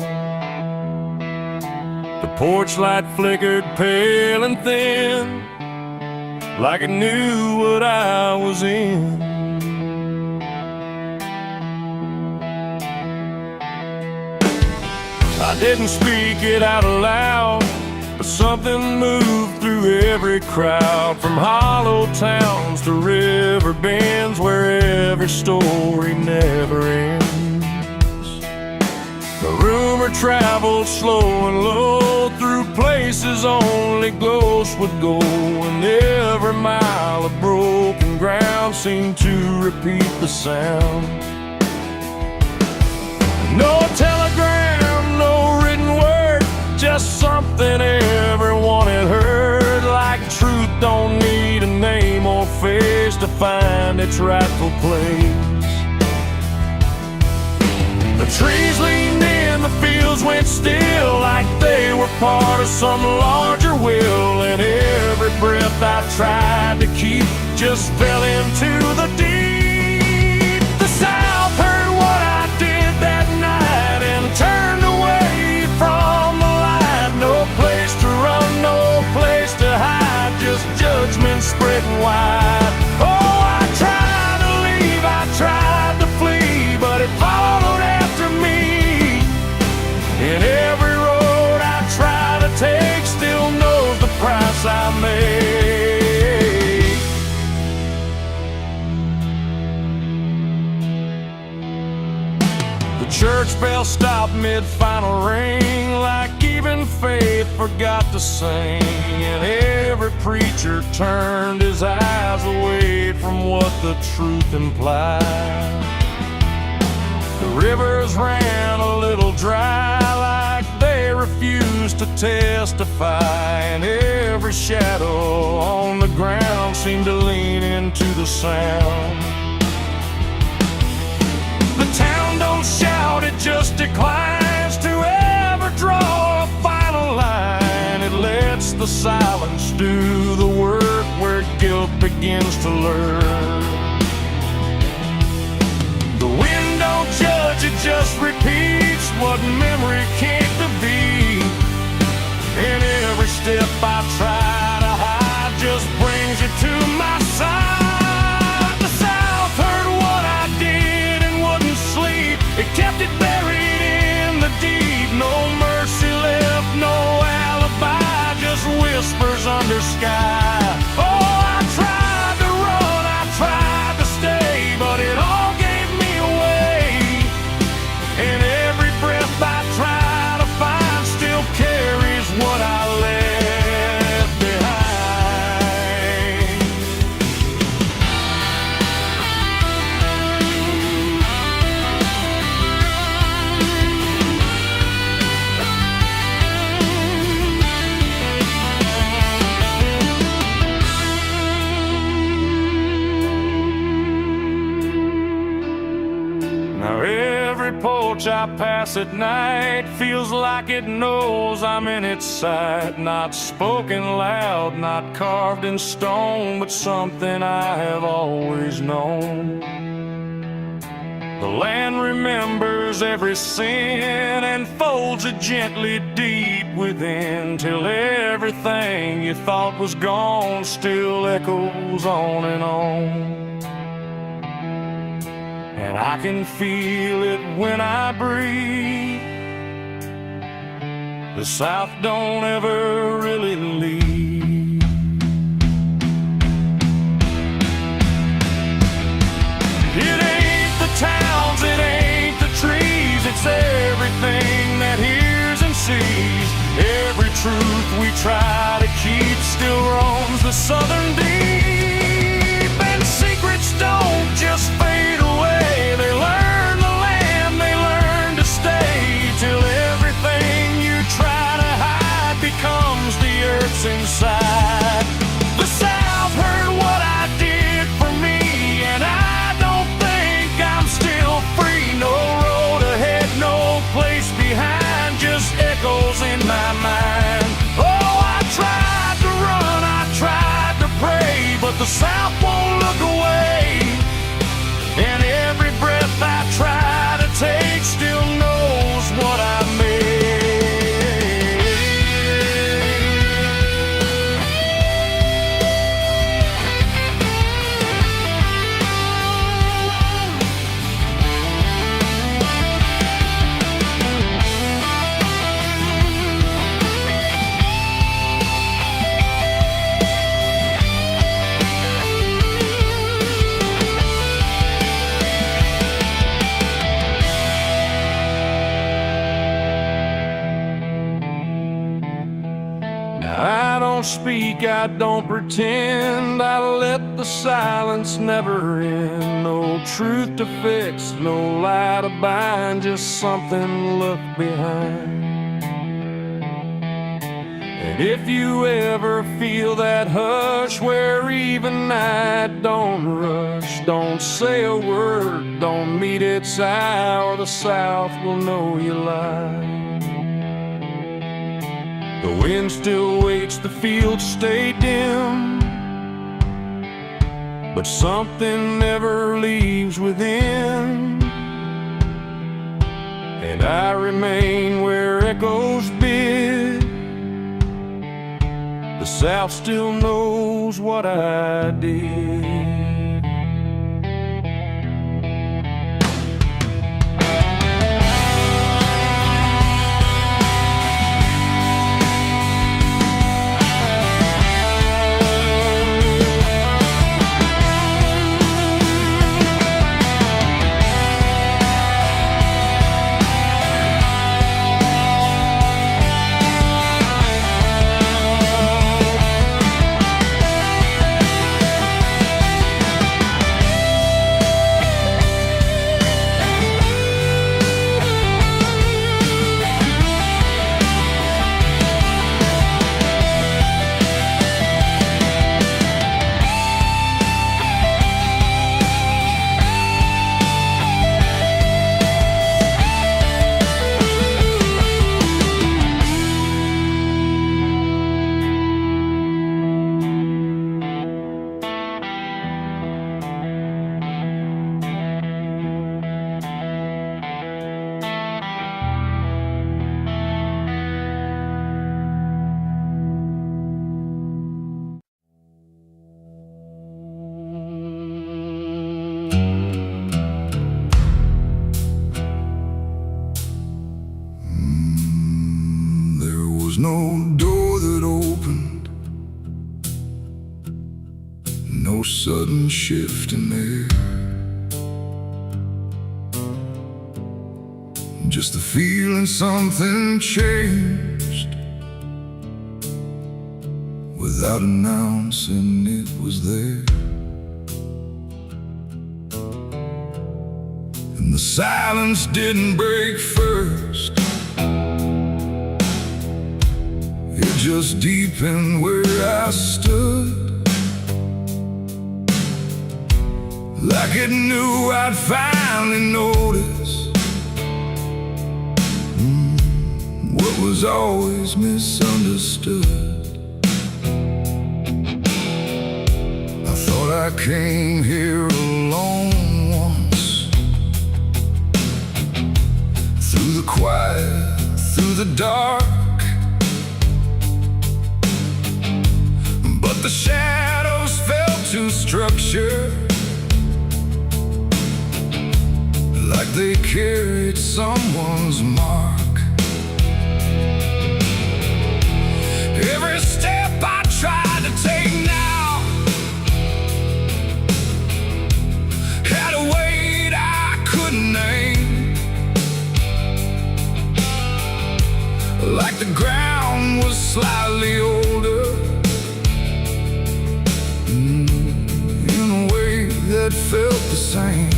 The porch light flickered pale and thin, like it knew what I was in. I didn't speak it out loud, but something moved through every crowd. From hollow towns to river bends, where every story never ends. The rumor traveled slow and low, through places only ghosts would go. And every mile of broken ground seemed to repeat the sound. No telegram, no written word, just something everyone had heard. Like truth don't need a name or face to find its rightful place. The trees leaned in, the fields went still, like they were part of some larger will. And every breath I tried to keep just fell into the deep. The South heard what I did that night and turned away from the light. No place to run, no place to hide, just judgment spreading wide. Oh, I tried to leave, I tried to flee, but it followed after me. And every road I try to take still knows the price I made. The church bell stopped mid-final ring, like even faith forgot to sing. And every preacher turned his eyes away from what the truth implied. The rivers ran a little dry, like they refused to testify. And every shadow on the ground seemed to lean into the sound. The town don't shout, it just declines to ever draw a final begins to learn. The wind don't judge, it just repeats what memory came to be. And every step I try to hide just brings you to my side. The South heard what I did and wouldn't sleep. It kept it buried in the deep. No mercy left, no alibi, just whispers under sky. Oh, I tried to run, I tried to stay, but it all gave me away. And every breath I try to find still carries what I left behind. Now every porch I pass at night feels like it knows I'm in its sight. Not spoken loud, not carved in stone, but something I have always known. The land remembers every sin and folds it gently deep within, till everything you thought was gone still echoes on and on. And I can feel it when I breathe. The South don't ever really leave. It ain't the towns, it ain't the trees, it's everything that hears and sees. Every truth we try to keep still roams the southern deep. And secrets don't just fade away, they learn the land, they learn to stay, till everything you try to hide becomes the earth's inside. The South heard what I did for me, and I don't think I'm still free. No road ahead, no place behind, just echoes in my mind. Oh, I tried to run, I tried to pray, but the South won't look away. And every breath I try to take still knows what I made. I don't speak, I don't pretend, I let the silence never end. No truth to fix, no lie to bind, just something left behind. And if you ever feel that hush where even night don't rush, don't say a word, don't meet its eye, or the South will know you lie. The wind still waits, the fields stay dim, but something never leaves within. And I remain where echoes bid. The South still knows what I did. was no door that opened, no sudden shift in air, just the feeling something changed. Without announcing, it was there. And the silence didn't break first, it just deepened where I stood. Like it knew I'd finally noticed what was always misunderstood. I thought I came here alone once, through the quiet, through the dark, but the shadows felt too structured, like they carried someone's mark. Every step I tried to take now had a weight I couldn't name, like the ground was slightly older, in a way that felt the same.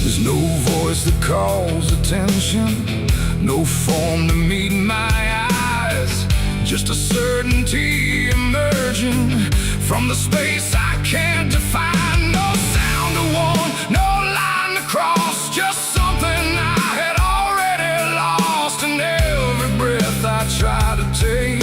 There's no voice that calls attention, no form to meet my eyes, just a certainty emerging from the space I can't define. No sound to warn, no line to cross, just something I had already lost. And every breath I try to take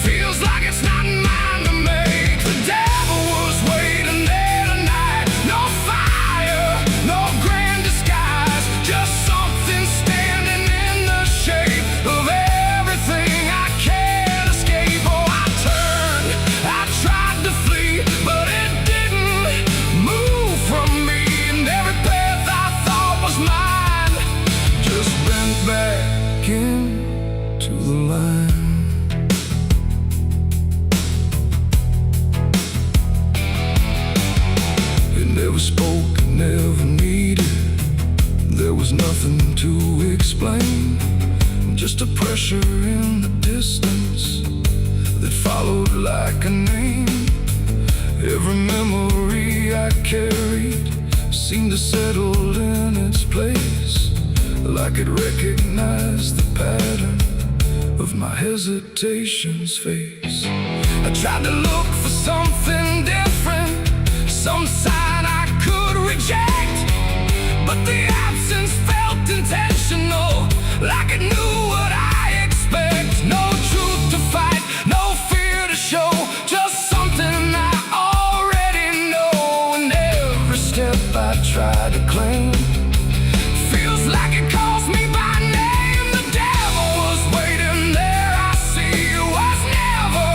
feels like it's not mine to make. The devil was waiting there tonight. No fire, no grand disguise, just something standing in the shape of everything I can't escape. Oh, I turned, I tried to flee, but it didn't move from me. And every path I thought was mine just bent back into the line. It never spoke, it never needed, there was nothing to explain, just a pressure in the distance that followed like a name. Every memory I carried seemed to settle in its place, like it recognized the pattern of my hesitation's face. I tried to look for something different, some sign I could reject, but the absence felt intentional, like it knew what I expect. No truth to fight, no fear to show, just something I already know. And every step I try to claim feels like it calls me by name. The devil was waiting there, I see, was never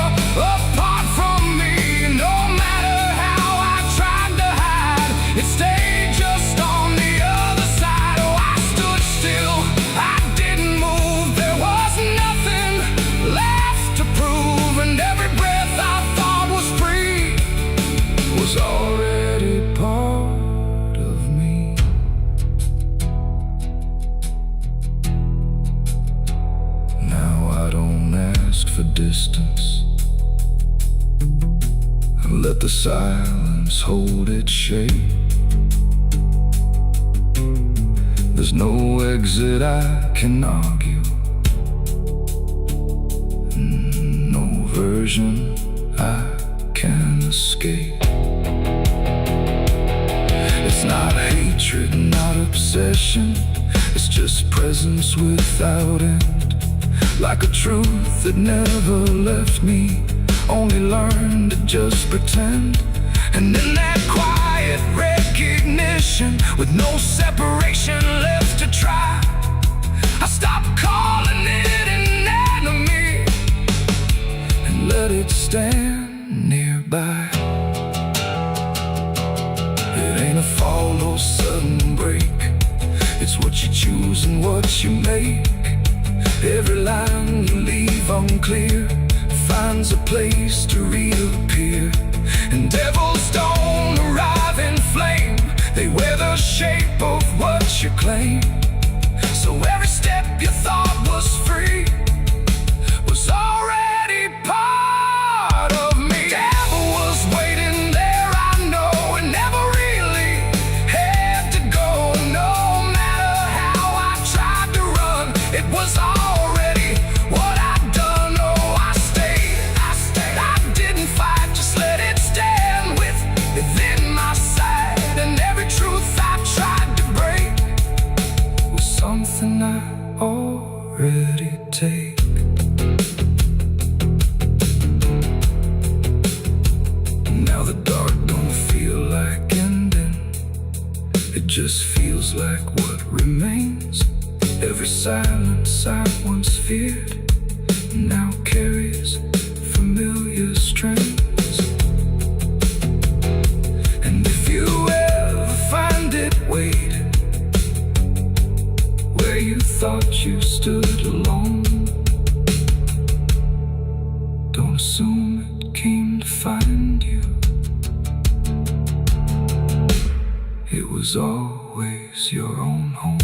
apart from me. No matter how I tried to hide, it stayed just on the other side. Oh, I stood still, I didn't move, there was nothing left to prove. And every breath I thought was free was already part of me. Now I don't ask for distance, I let the silence hold its shape. There's no exit I can argue, no version I can escape. It's not hatred, not obsession, it's just presence without end, like a truth that never left me, only learned to just pretend. And in that quiet recognition, with no separation left to try, I stopped calling it an enemy and let it stand nearby. It ain't a fall, no sudden break, It's what you choose and what you make. Every line you leave unclear finds a place to reappear. And devils don't arrive in flame, they wear the shape of what you claim. So every step you thought was free was already part of me. Devil was waiting there, I know, and never really had to go. No matter how I tried to run, it was already what I'd done. Oh, I stayed, I didn't fight, just let it stand within my sight. And every truth I tried to break was something I already take. Now the dark don't feel like ending, it just feels like what remains. Every silence I once feared now carries familiar strings. And if you ever find it, wait where you thought you stood alone. Don't assume it came to find you, it was always your own home.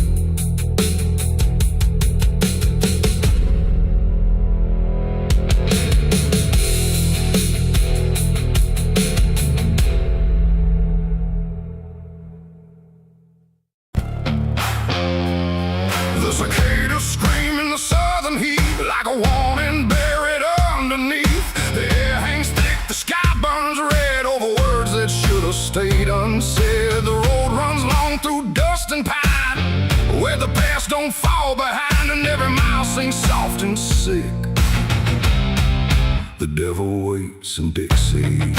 The cicadas scream in the southern heat like a warning buried underneath. The air hangs thick, the sky burns red over words that should have stayed unsaid. The road runs long through dust and pine, where the past don't fall behind, and every mile sings soft and sick. The devil waits in Dixie.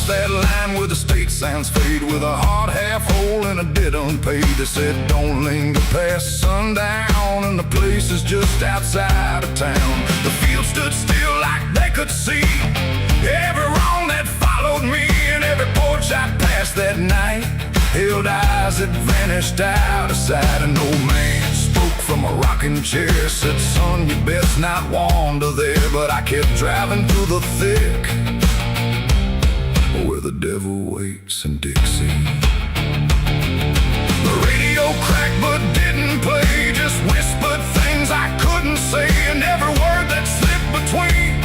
That line where the state signs fade, with a hard half hole and a debt unpaid. They said don't linger past sundown, and the place is just outside of town. The field stood still like they could see every wrong that followed me, and every porch I passed that night held eyes that vanished out of sight. An old man spoke from a rocking chair, said, son, you best not wander there. But I kept driving through the thick, where the devil waits in Dixie. The radio cracked but didn't play, just whispered things I couldn't say, and every word that slipped between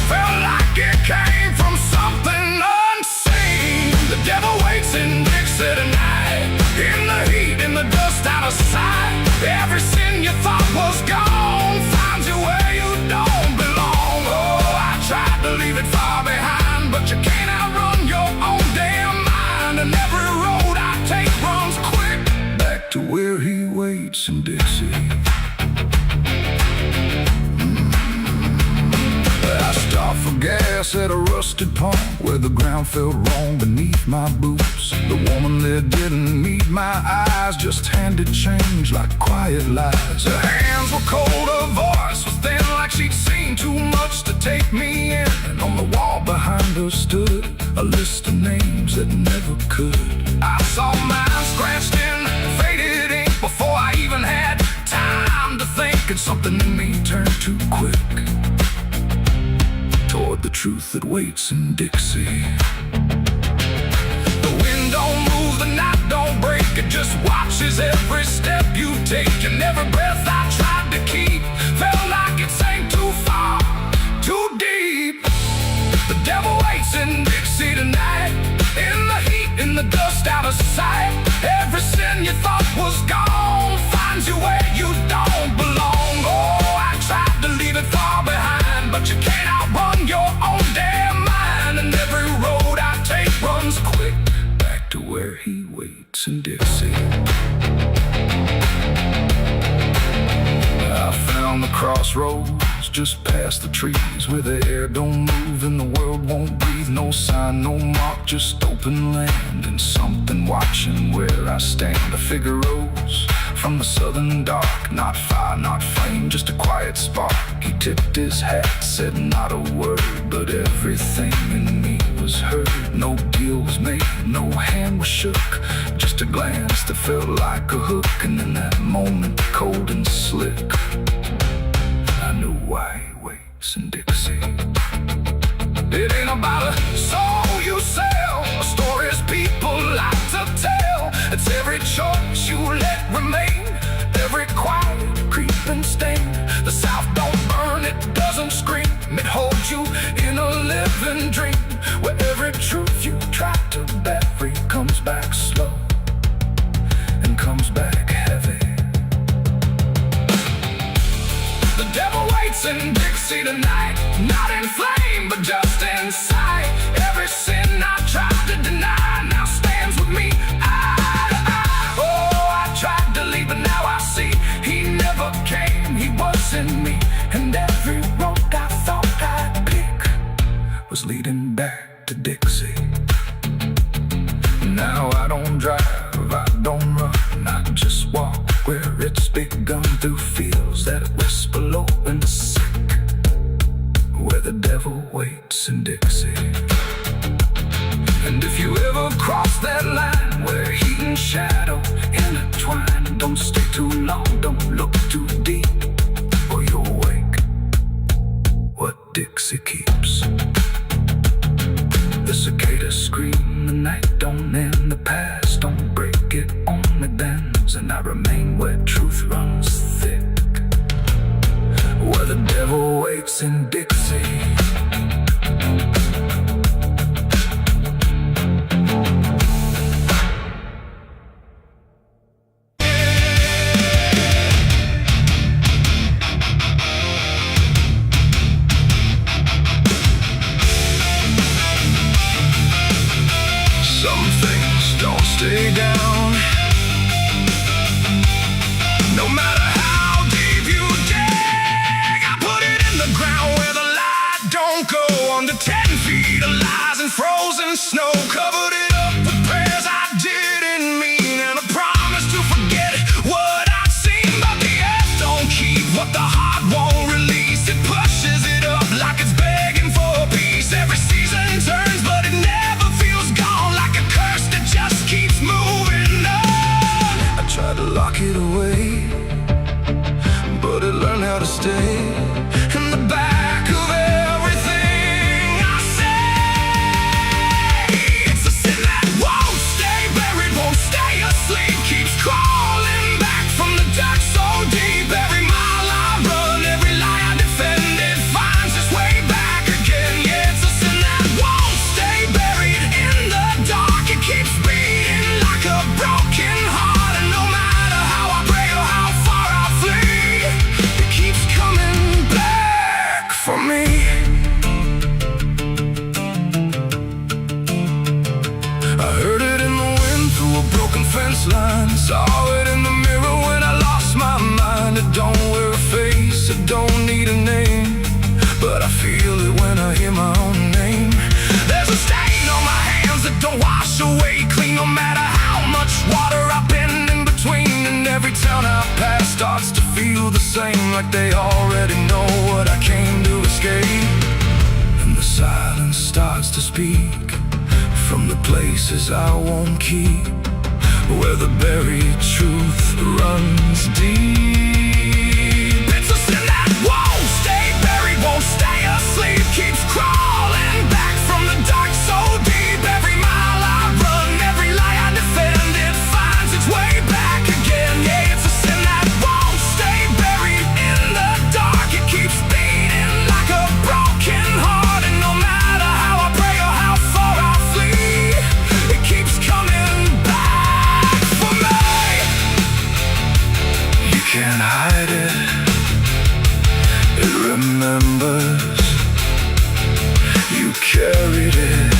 felt like it came from something unseen. The devil waits in Dixie tonight, in the heat, in the dust, out of sight. Every sin you thought was gone finds you where you don't belong. Oh, I tried to leave it far behind, but you can't outrun your own damn mind. And every road I take runs quick Back to where he waits in Dixie. I stopped for gas at a rusted pump, where the ground felt wrong beneath my boots. The woman there didn't meet my eyes, just handed change like quiet lies. Her hands were cold, her voice was thin, like she'd seen too much to take me in. And on the wall behind her stood a list of names that never could. I saw mine scratched in faded ink before I even had time to think, And something in me turned too quick toward the truth that waits in Dixie. the wind don't move, the night don't break, it just watches every step you take. And every breath I tried to keep felt like it sank too far, too deep. The devil waits in Dixie tonight, in the heat, in the dust, out of sight. Every sin you thought was gone finds you where you don't belong. Oh, I tried to leave it far behind, but you can't outrun your own damn mind. And every road I take runs quick Back to where he waits in Dixie. I found the crossroads just past the trees, where the air don't move and the world won't breathe. No sign, no mark, just open land, and something watching where I stand. A figure rose from the southern dark, not fire, not flame, just a quiet spark. He tipped his hat, said not a word, but everything in me was heard. No deal was made, no hand was shook, just a glance that felt like a hook. And in that moment, cold and slick, I knew why he waits in Dixie. It ain't about a soul you sell, stories people like to tell. It's every choice you let remain, every quiet creeping stain. The South don't burn, it doesn't scream, it holds you in a living dream, where every truth you try to bury comes back slow and comes back heavy. The devil waits in Dixie tonight, not in flame, but just inside. Every sin I tried to deny now stands with me eye to eye. Oh, I tried to leave, but now I see he never came, he was in me. And every road I thought I'd pick was leading back to Dixie. Now I don't drive, I don't run, I just walk where it's begun, through fields that whisper low and sick, where the devil waits in Dixie. And if you ever cross that line where heat and shadow intertwine, don't stay too long, don't look too deep, or you'll wake what Dixie keeps. The cicadas scream, the night don't end, the past don't break, it only bends. And I remain where truth runs thick, where the devil waits in Dixie. Some things don't stay down, no matter how deep you dig. I put it in the ground where the light don't go, under 10 feet of lies and frozen snow. Covered it up with prayers I didn't mean, and a promise to forget what I'd seen. But the earth don't keep what the heart won't release, it pushes it up like it's begging for peace. Every season turns, but it never feels gone, like a curse that just keeps moving on. I tried to lock it away, but it learned how to stay in the back of everything I say. It's a sin that won't stay buried, won't stay asleep, keeps crawling back from the dark so deep. Every mile I run, every lie I defend, it finds its way back again. Yeah, it's a sin that won't stay buried in the dark, it keeps beating like a broken heart. And no matter how I pray or how far I flee, it keeps coming back for me. I heard it in the wind through a broken fence line, saw it in the mirror when I lost my mind. It don't wear a face, it don't need a name, but I feel it when I hear my own name. There's a stain on my hands that don't wash away clean, no matter how much water I've been in between. And every town I pass starts to feel the same, like they already know what I came to escape. And the silence starts to speak from the places I won't keep, where the buried truth runs deep. It's a sin that won't stay buried, won't stay asleep, keeps crawling back from the dark so deep. Every mile I run, every lie I defend, it finds its way back again. Yeah, it's a sin that won't stay buried in the dark, it keeps beating like a broken heart. And no matter how I pray or how far I flee, it keeps coming back for me. You can't hide it, it remembers. You carried it,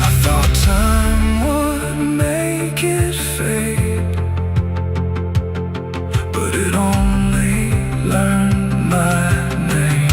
I thought time would make it fade, but it only learned my name.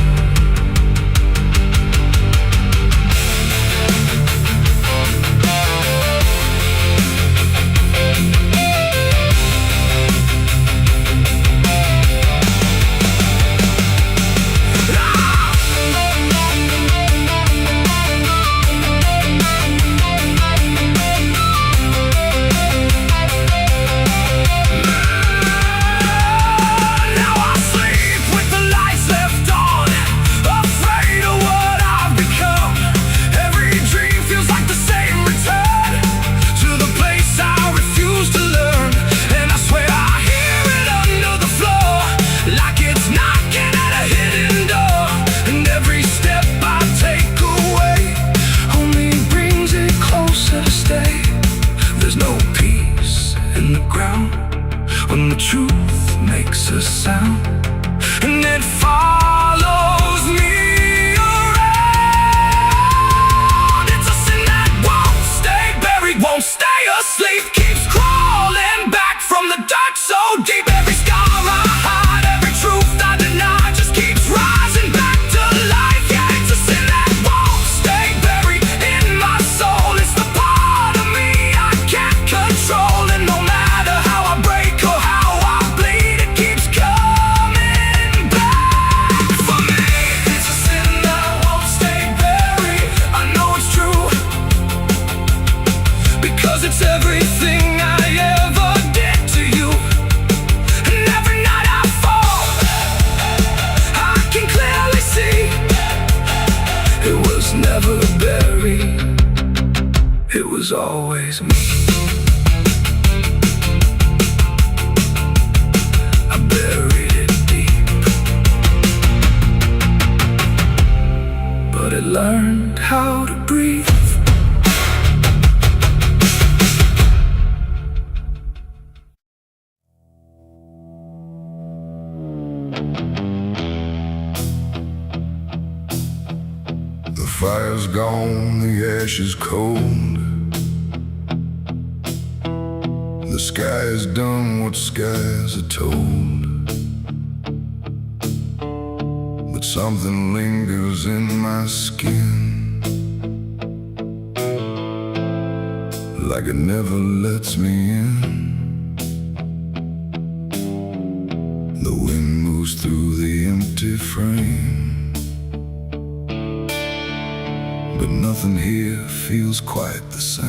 makes a sound, and it follows me around. It's a sin that won't stay buried, won't stay asleep, keeps crawling back from the dark so deep. Every scar I hide, every truth I deny, just keeps rising back to life. Yeah, it's a sin that won't stay buried in my soul. It's the part of me I can't control, and no matter how I break or how I bleed, it keeps coming back for me. It's a sin that won't stay buried. I know it's true, because it's everything I ever did to you. And every night I fall, I can clearly see it was never buried, it was always me. I buried it deep, but it learned how to breathe. The fire's gone, the ash is cold. The sky has done what skies are told. But something lingers in my skin, like it never lets me in. The wind moves through the empty frame, but nothing here feels quite the same.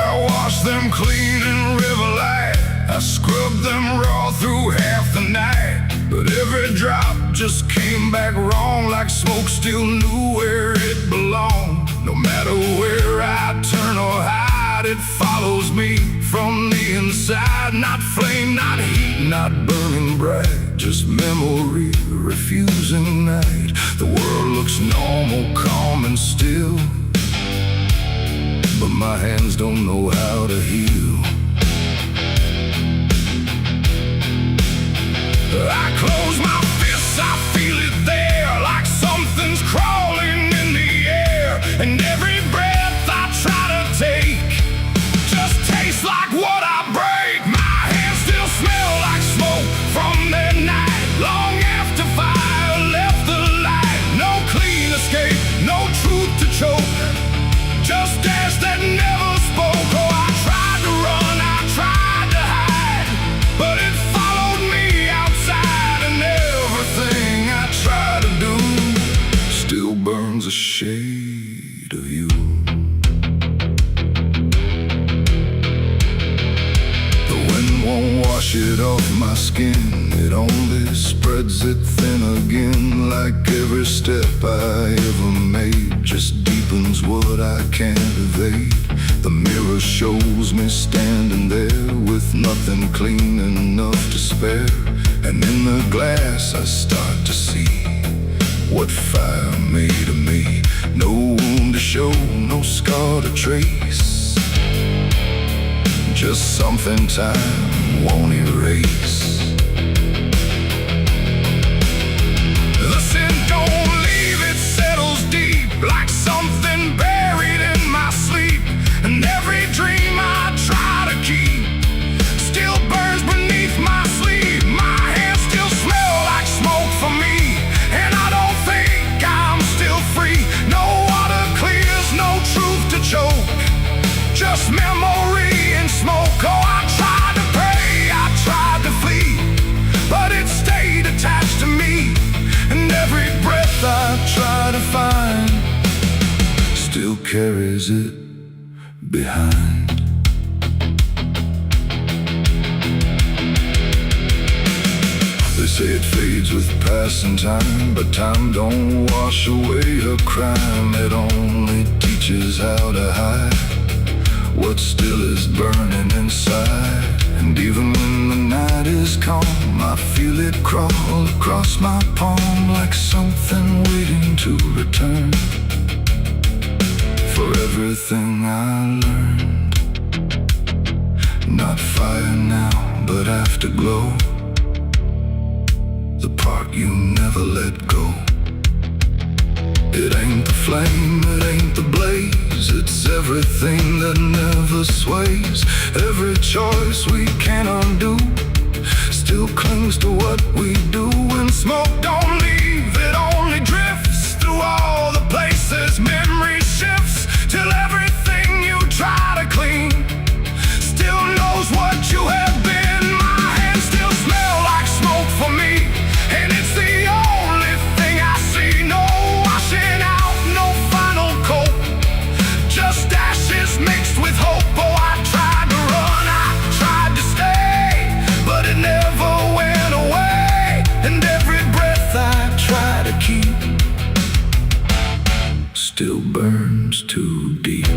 I washed them clean in river light, I scrubbed them raw through half the night, but every drop just came back wrong, like smoke still knew where it belonged. No matter where I turn or hide, it follows me from the inside. Not flame, not heat, not burning bright, just memory, refusing night. The world looks normal, calm and still, but my hands don't know how to heal. I close my fists, I feel it there, like something's crawling in the air. And every breath I try to take just tastes like what I break. My hands still smell like smoke from that night, long after fire left the light. No clean escape, no truth to choke, just ash that never spoke. Oh, I tried to run, I tried to hide, but it followed me outside, and everything I try to do still burns a shade of you. The wind won't wash it off my skin, it only spreads it thin again. Like every step I ever made just deepens what I can't evade. The mirror shows me standing there with nothing clean enough to spare, and in the glass I start to see what fire made of me. No wound to show, no scar to trace, just something time won't erase. The sin don't leave, it settles deep, like something buried in my sleep. And every dream I try to keep still burns beneath my sleeve. My hands still smell like smoke for me, and I don't think I'm still free. No water clears, no truth to choke, just memory and smoke. Oh, I tried to pray, I tried to flee, but it stayed attached to me. And every breath I try to find still carries it behind. They say it fades with passing time, but time don't wash away her crime. It only teaches how to hide what still is burning inside. And even when the night night is calm, I feel it crawl across my palm like something waiting to return for everything I learned. Not fire now, but afterglow, the part you never let go. It ain't the flame, it ain't the blaze, it's everything that never sways. Every choice we can't undo still clings to what we do. When smoke don't leave, it only drifts through all the places memory shifts, till everything you try to clean still knows what you have been. My hands still smell like smoke for me, and it's the only thing I see. No washing out, no final coat, just ashes mixed with hope. Oh, I tried to run, I tried to stay, but it never went away. And every breath I try to keep still burns too deep.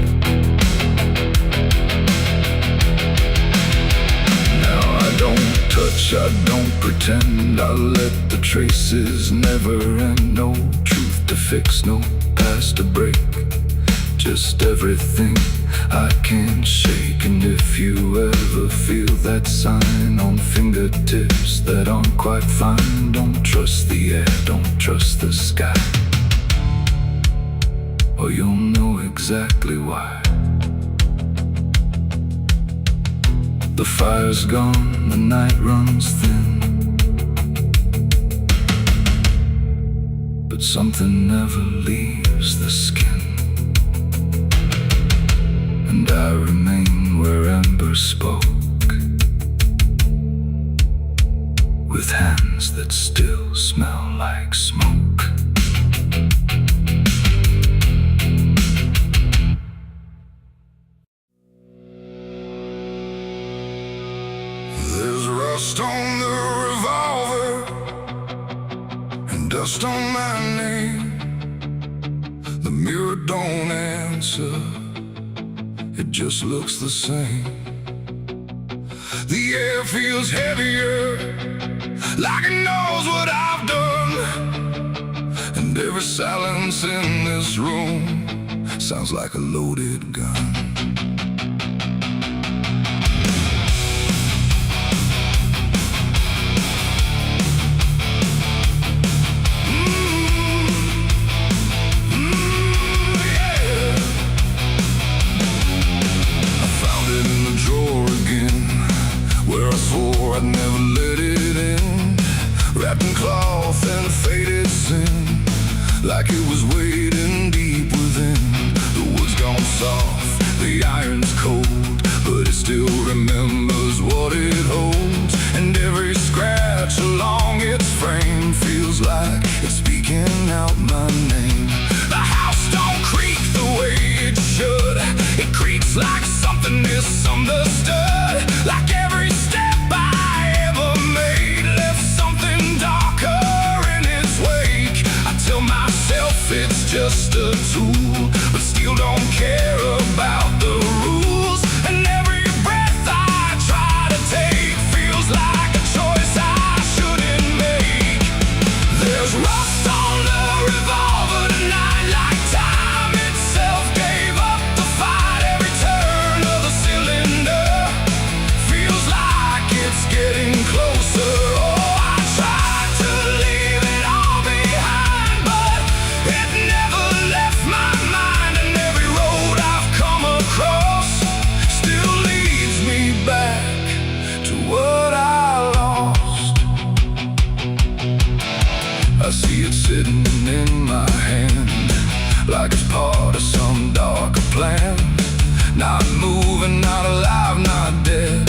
Now I don't touch, I don't pretend, I let the traces never end. No truth to fix, no past to break, just everything I can't shake. And if you ever feel that sign on fingertips that aren't quite fine, don't trust the air, don't trust the sky, or you'll know exactly why. The fire's gone, the night runs thin, but something never leaves the skin. And I remain where ember spoke, with hands that still smell like smoke. There's rust on the revolver and dust on my name. The mirror don't answer, it just looks the same. The air feels heavier, like it knows what I've done. And every silence in this room sounds like a loaded gun. I'd never let it in, wrapped in cloth and faded sin, like it was waiting deep within. The wood's gone soft, the iron's cold, but it still remembers what it holds. And every scratch along its frame feels like it's speaking out my name. The house don't creak the way it should, it creaks like something misunderstood, like every step it's just a tool, but still don't care about the rules. And every breath I try to take feels like a choice I shouldn't make. There's rust on the revolver tonight, like time itself gave up the fight. Every turn of the cylinder feels like it's getting closer. Oh, I tried to leave it all behind, but it never left my mind. And every road I've come across still leads me back to what I lost. I see it sitting in my hand, like it's part of some darker plan. Not moving, not alive, not dead,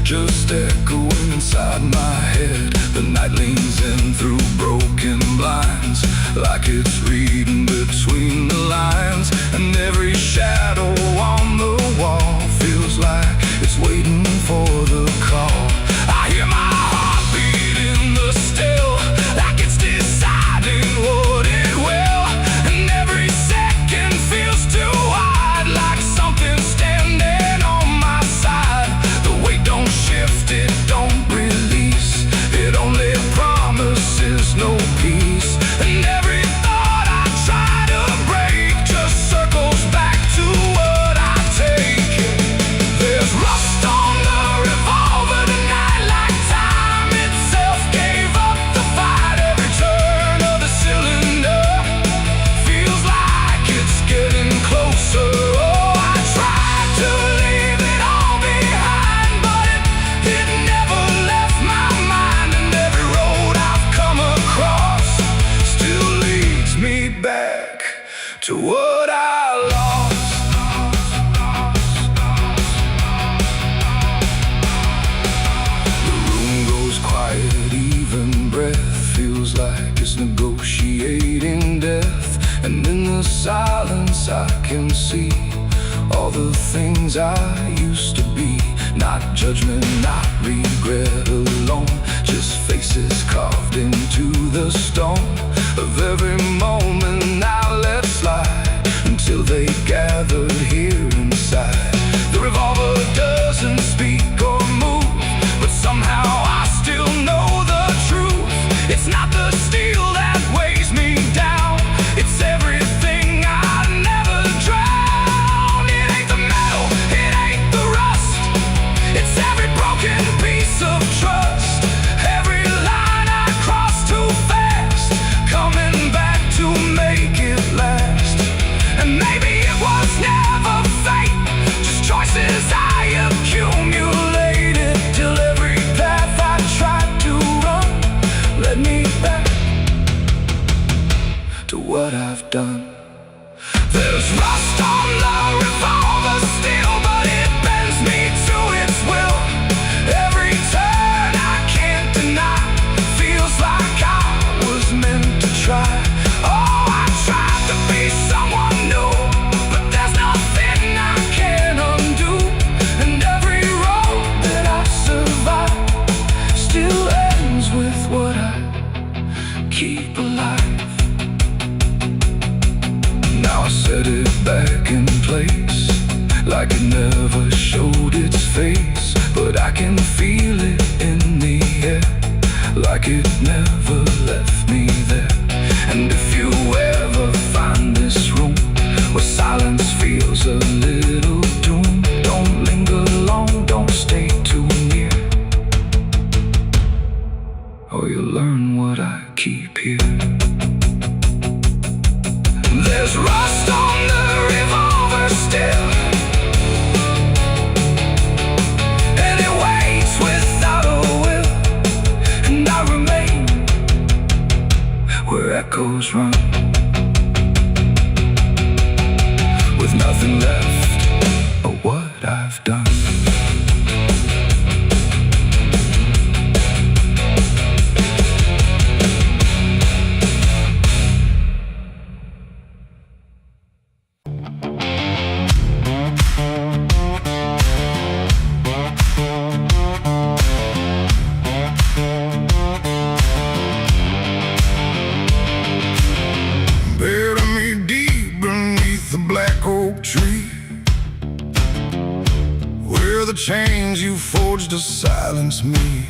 just echoing inside my head. The night leans in through broken blinds, like it's reading between the lines. And every shadow on the wall feels like it's waiting for the call. I hear my heartbeat in the still, like it's deciding what it will. And every second feels too wide, like something's standing on my side. The weight don't shift, it don't release. to what I lost. The room goes quiet, even breath feels like it's negotiating death. And in the silence I can see all the things I used to be. Not judgment, not regret alone, just faces carved into the stone of every moment I let slide, until they gathered here inside. The revolver doesn't speak or move, but somehow I still know the truth. It's not the steel that weighs me down, it's everything I never drowned. It ain't the metal, it ain't the rust, it's every broken piece of trust, every line I crossed too fast, coming back to make it last. And maybe it was never fate, just choices I accumulated, till every path I tried to run led me back to what I've done. There's rust on the revolver still, but it bends me to its will. Every turn I can't deny, feels like I was meant to try. Oh, I tried to be someone new, but there's nothing I can undo. And every road that I survive still ends with what I keep alive. Now I set it back in place, like it never showed its face, but I can feel it in the air, like it never left me there. And if you ever find this room where silence feels a little doom, don't linger long, don't stay too near, or you'll learn what I keep here. There's rust on the revolver still, and it waits without a will, and I remain where echoes run, with nothing left of what I've done. Bury me deep beneath the black oak tree, where the chains you forged to silence me.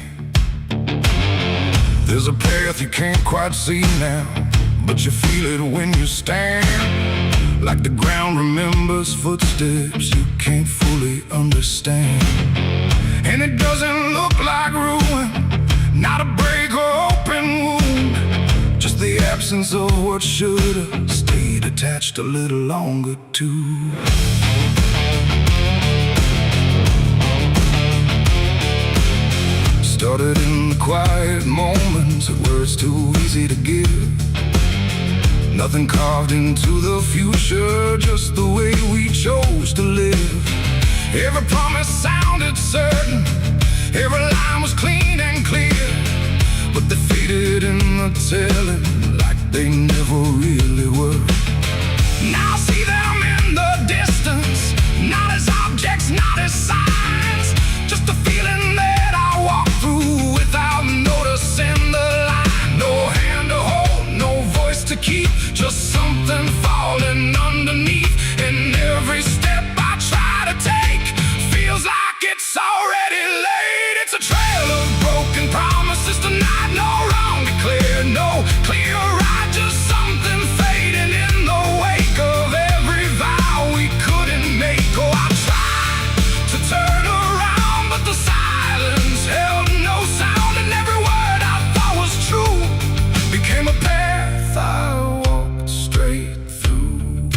There's a path you can't quite see now, but you feel it when you stand, like the ground remembers footsteps you can't fully understand. And it doesn't look like ruin, not a break or open wound, just the absence of what should've stayed attached a little longer too. Started in the quiet moments where it's too easy to give. Nothing carved into the future, just the way we chose to live. Every promise sounded certain, every line was clean and clear, but they faded in the telling like they never really were. Now I see them in the distance, not as objects, not as signs, just a feeling that I walk through without noticing the line. No hand to hold, no voice to keep, just something falling underneath. And every step I try to take feels like it's already late. It's a trail of broken promises tonight, no wrong declared, no clear right, just something fading in the wake of every vow we couldn't make. Oh, I tried to turn around, but the silence held no sound, and every word I thought was true became a path I walked straight through.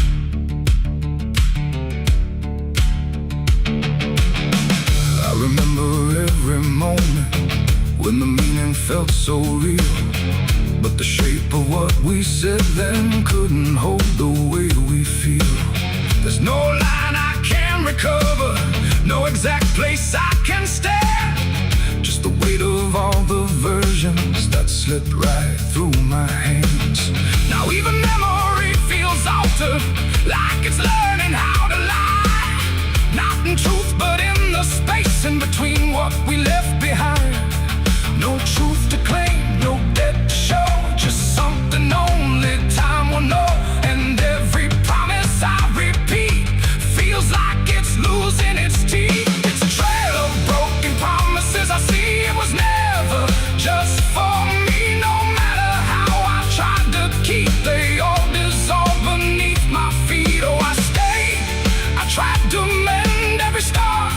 I remember every moment when the meaning felt so real, but the shape of what we said then couldn't hold the way we slipped right through my hands. Now even memory feels altered, like it's learning how to lie. Not in truth, but in the space in between what we left behind. No truth to claim, no debt to show, just something only time will know. And every promise I repeat feels like it's losing its teeth. It's a trail of broken promises I see. It was never just for me. No matter how I tried to keep, they all dissolve beneath my feet. Oh, I stayed, I tried to mend every scar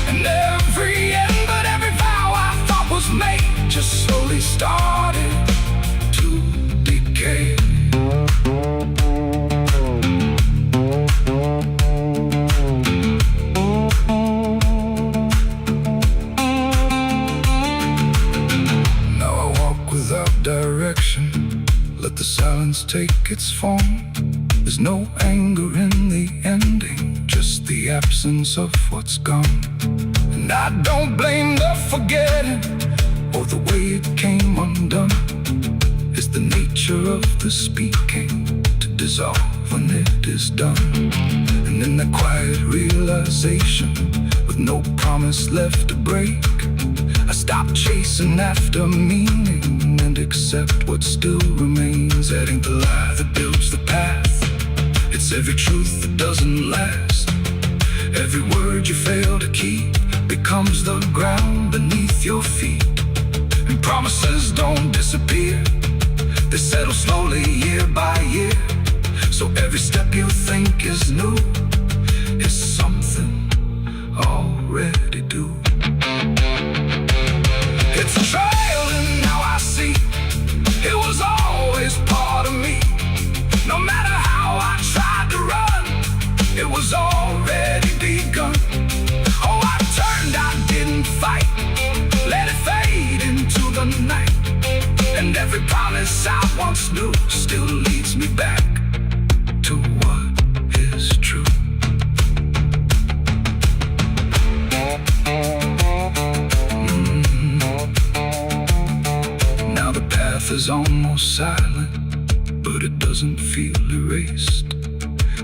and every end, but every vow I thought was made just slowly started to decay. Now I walk without direction, let the silence take its form. There's no anger in the ending, just the absence of what's gone. And I don't blame the forgetting or the way it came undone. It's the nature of the speaking to dissolve when it is done. And in that quiet realization, with no promise left to break, I stop chasing after meaning and accept what still remains. That ain't the lie that builds the path, it's every truth that doesn't last. Every word you fail to keep becomes the ground beneath your feet. And promises don't disappear, they settle slowly year by year. So every step you think is new is something already due. It's a trail and now I see it was always part of me. No matter how I tried to run, it was already begun. Oh, I turned, I didn't fight, let it fade into the night. And every promise I once knew still leads me back to what is true. Now the path is almost silent, but it doesn't feel erased.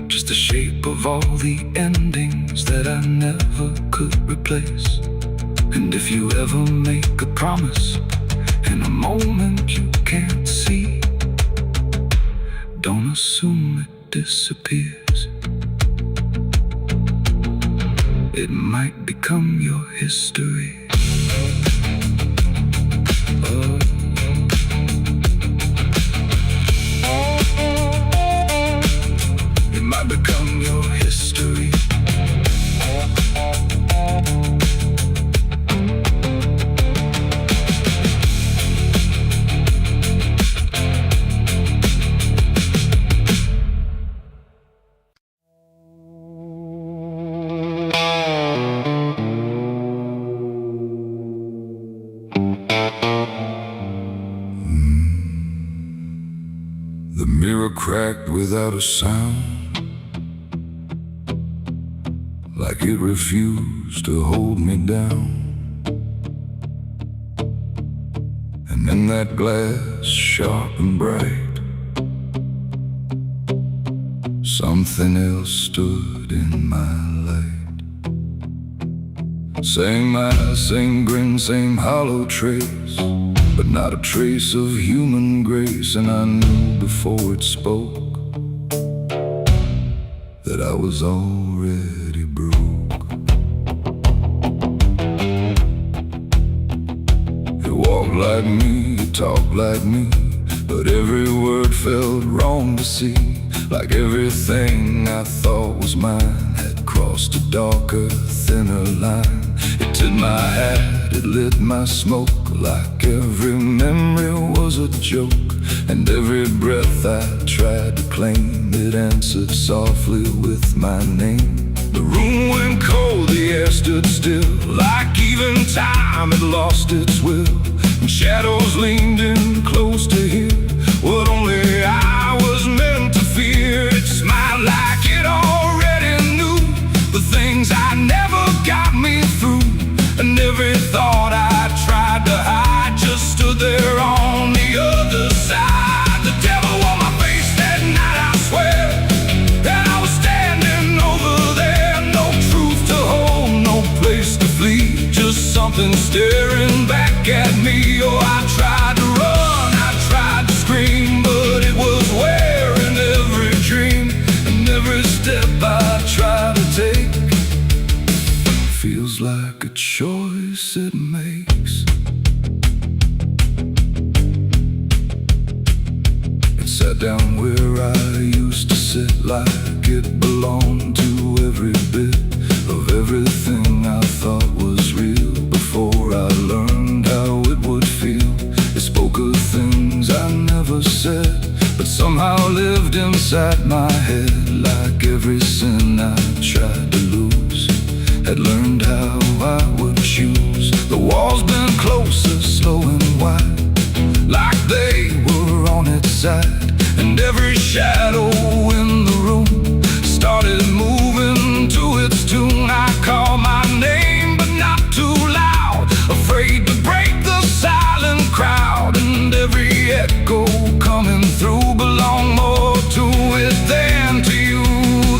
Just the shape of all the endings that I never could replace. And if you ever make a promise in a moment you can't see, don't assume it disappears. It might become your history. It might become your history. The mirror cracked without a sound, like it refused to hold me down. And in that glass, sharp and bright, something else stood in my light. Same eyes, same grin, same hollow trace, but not a trace of human grace. And I knew before it spoke that I was already broke. It walked like me, it talked like me, but every word felt wrong to see. Like everything I thought was mine had crossed a darker, thinner line. It took my hat, it lit my smoke, like every memory was a joke. And every breath I tried to claim, it answered softly with my name. The room went cold, the air stood still, like even time had lost its will. And shadows leaned in close to hear what only I was meant to fear. It smiled like it already knew the things I never got me through. And every thought I tried to hide just stood there on the other staring back at me. Oh, I tried to run, I tried to scream, but it was wearing every dream. And every step I try to take feels like a choice it makes. It sat down where I used to sit, like it belonged to every bit of everything I thought was real. Before I learned how it would feel, it spoke of things I never said, but somehow lived inside my head. Like every sin I tried to lose, had learned how I would choose. The walls been closer, slow and wide, like they were on its side. And every shadow in the room started moving to its tune. I call my name, but not too loud, afraid to break the silent crowd. And every echo coming through belonged more to it than to you.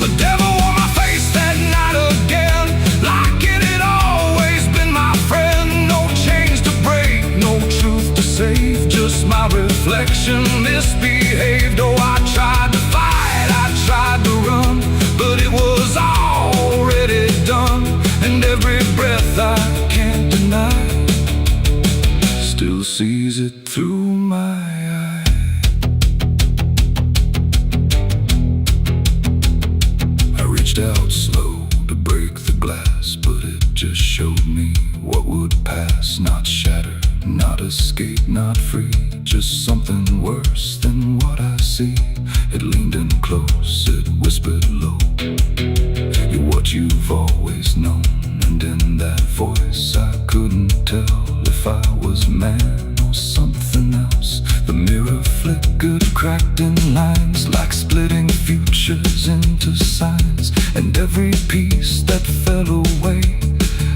The devil on my face that night again, like it had always been my friend. No chains to break, no truth to save, just my reflection misbehaved. Oh, I tried to fight, I tried to run, but it was already done. And every breath I can't deny still sees it through my eye. I reached out slow to break the glass, but it just showed me what would pass. Not shatter, not escape, not free, just something worse than what I see. It leaned in close, it whispered low, "You're what you've always known." And in that voice I couldn't tell if I was man or something else. The mirror flickered, cracked in lines, like splitting futures into signs. And every piece that fell away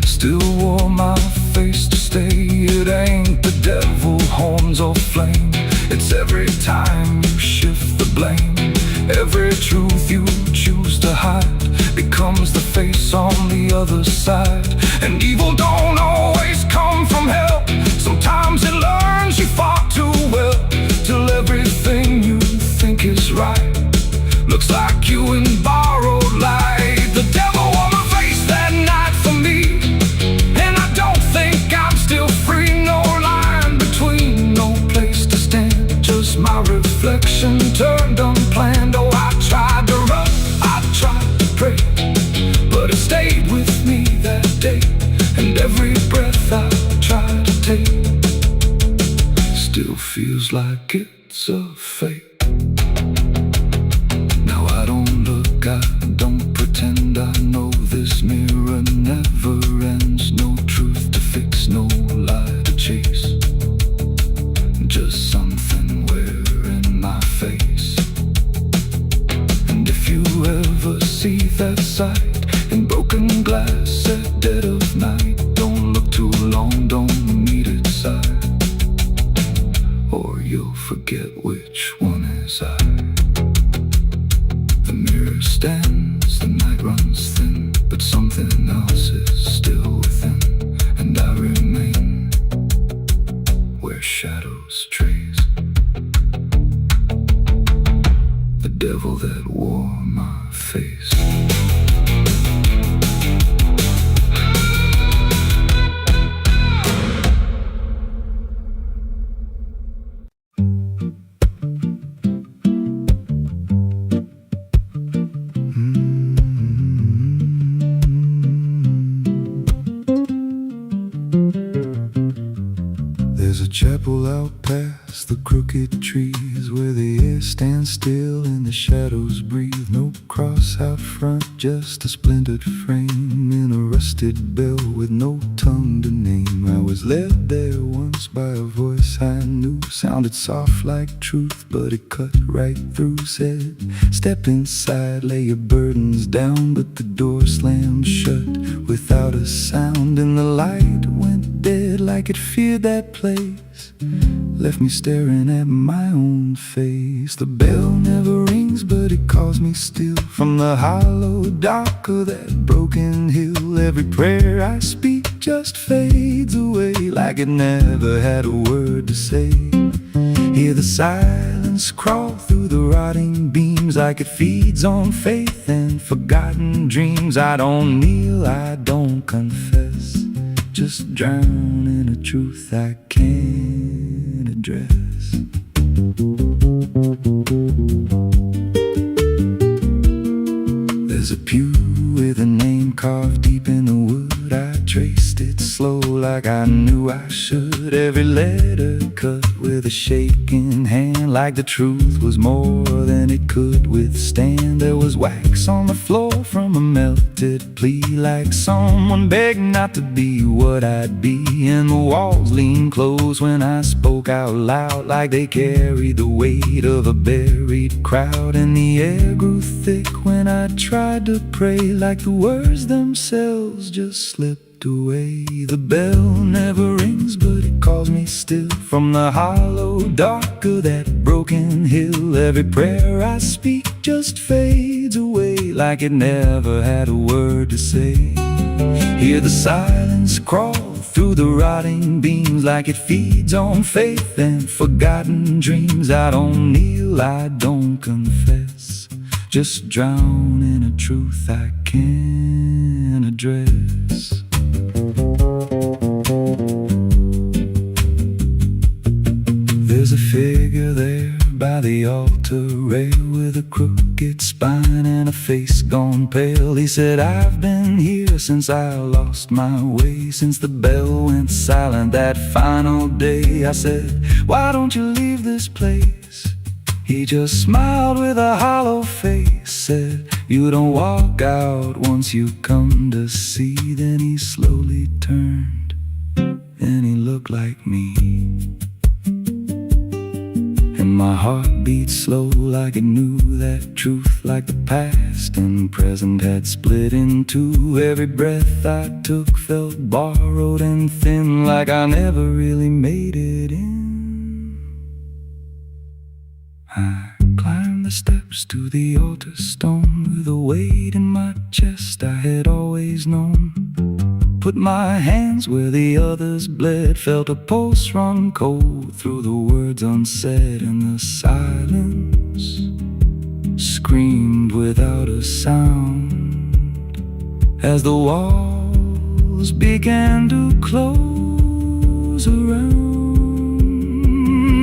still wore my face to stay. It ain't the devil, horns or flame, it's every time you shift the blame. Every truth you choose to hide becomes the face on the other side. And evil don't always come from hell, sometimes it learns you fought too well, till everything you think is right looks like you in borrowed light. The devil on my face that night for me, and I don't think I'm still free. No line between, no place to stand, just my reflection turned unplanned. Oh, I tried to run, I tried to pray, but it stayed with me that day. And every breath I try to take still feels like it's a fake. Now I don't look, I don't pretend, I know this mirror never ends. No truth to fix, no lie to chase, just something wearing my face. And if you ever see that sight in broken glass at dead of night, don't look too long, don't meet its side, or you'll forget which one is I. The mirror stands, the night runs thin, but something else is still within. And I remain where shadows trace the devil that wore my face. There's a chapel out past the crooked trees, where the air stands still and the shadows breathe. No cross out front, just a splintered frame in a rusted bell with no tongue to name. I was led there once by a voice I knew, sounded soft like truth, but it cut right through. Said, step inside, lay your burdens down, but the door slammed shut without a sound. And the light went dead like it feared that place, left me staring at my own face. The bell never rings, but it calls me still from the hollow dark of that broken hill. Every prayer I speak just fades away like it never had a word to say. Hear the silence crawl through the rotting beams like it feeds on faith and forgotten dreams. I don't kneel, I don't confess, just drown in a truth I can't address. There's a pew with a name carved deep in the wood. I traced it slow like I knew I should. Every letter cut with a shaking hand, like the truth was more than it could withstand. There was wax on the floor from a melted plea, like someone begged not to be what I'd be. And the walls leaned close when I spoke out loud, like they carried the weight of a buried crowd. And the air grew thick when I tried to pray, like the words themselves just slipped away. The bell never rings, but it calls me still from the hollow dark of that broken hill. Every prayer I speak just fades away like it never had a word to say. Hear the silence crawl through the rotting beams like it feeds on faith and forgotten dreams. I don't kneel, I don't confess, just drown in a truth I can't address. There's a figure there by the altar rail with a crooked spine and a face gone pale. He said, I've been here since I lost my way, since the bell went silent that final day. I said, why don't you leave this place? He just smiled with a hollow face, said, you don't walk out once you come to see. Then he slowly turned and he looked like me. And my heart beat slow like it knew that truth, like the past and present had split in two. Every breath I took felt borrowed and thin, like I never really made it in. I climbed the steps to the altar stone with a weight in my chest I had always known. Put my hands where the others bled, felt a pulse run cold through the words unsaid, and the silence screamed without a sound as the walls began to close around.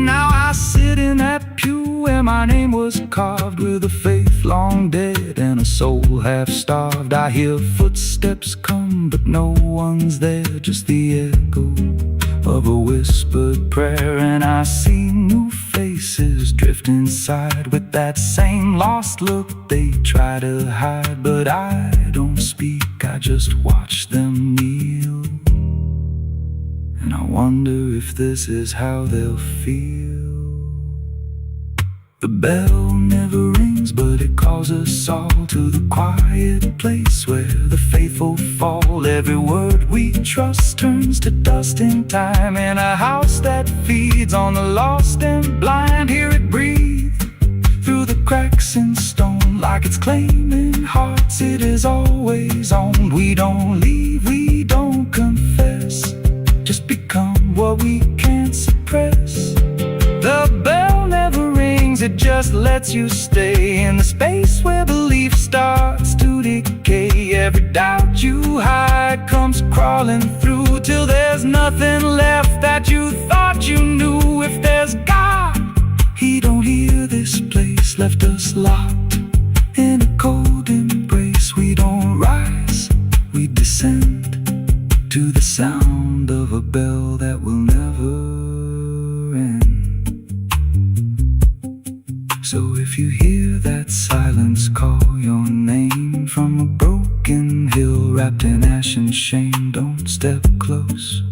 Now I sit in that pew where my name was carved, with a faith long dead and a soul half starved. I hear footsteps come, but no one's there, just the echo of a whispered prayer. And I see new faces drift inside with that same lost look they try to hide. But I don't speak, I just watch them kneel, and I wonder if this is how they'll feel. The bell never rings, but it calls us all to the quiet place where the faithful fall. Every word we trust turns to dust in time, in a house that feeds on the lost and blind. Hear it breathe through the cracks in stone, like it's claiming hearts it is always owned. We don't leave, we don't confess, just become what we can't suppress. The bell never rings, it just lets you stay in the space where belief starts to decay. Every doubt you hide comes crawling through till there's nothing left that you thought you knew. If there's God, He don't hear this place, left us locked in a cold embrace. We don't rise, we descend to the sound of a bell that will never end. So if you hear that silence call your name from a broken hill wrapped in ash and shame, don't step close,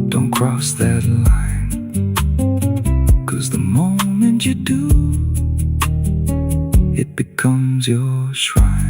don't cross that line, 'cause the moment you do, it becomes your shrine.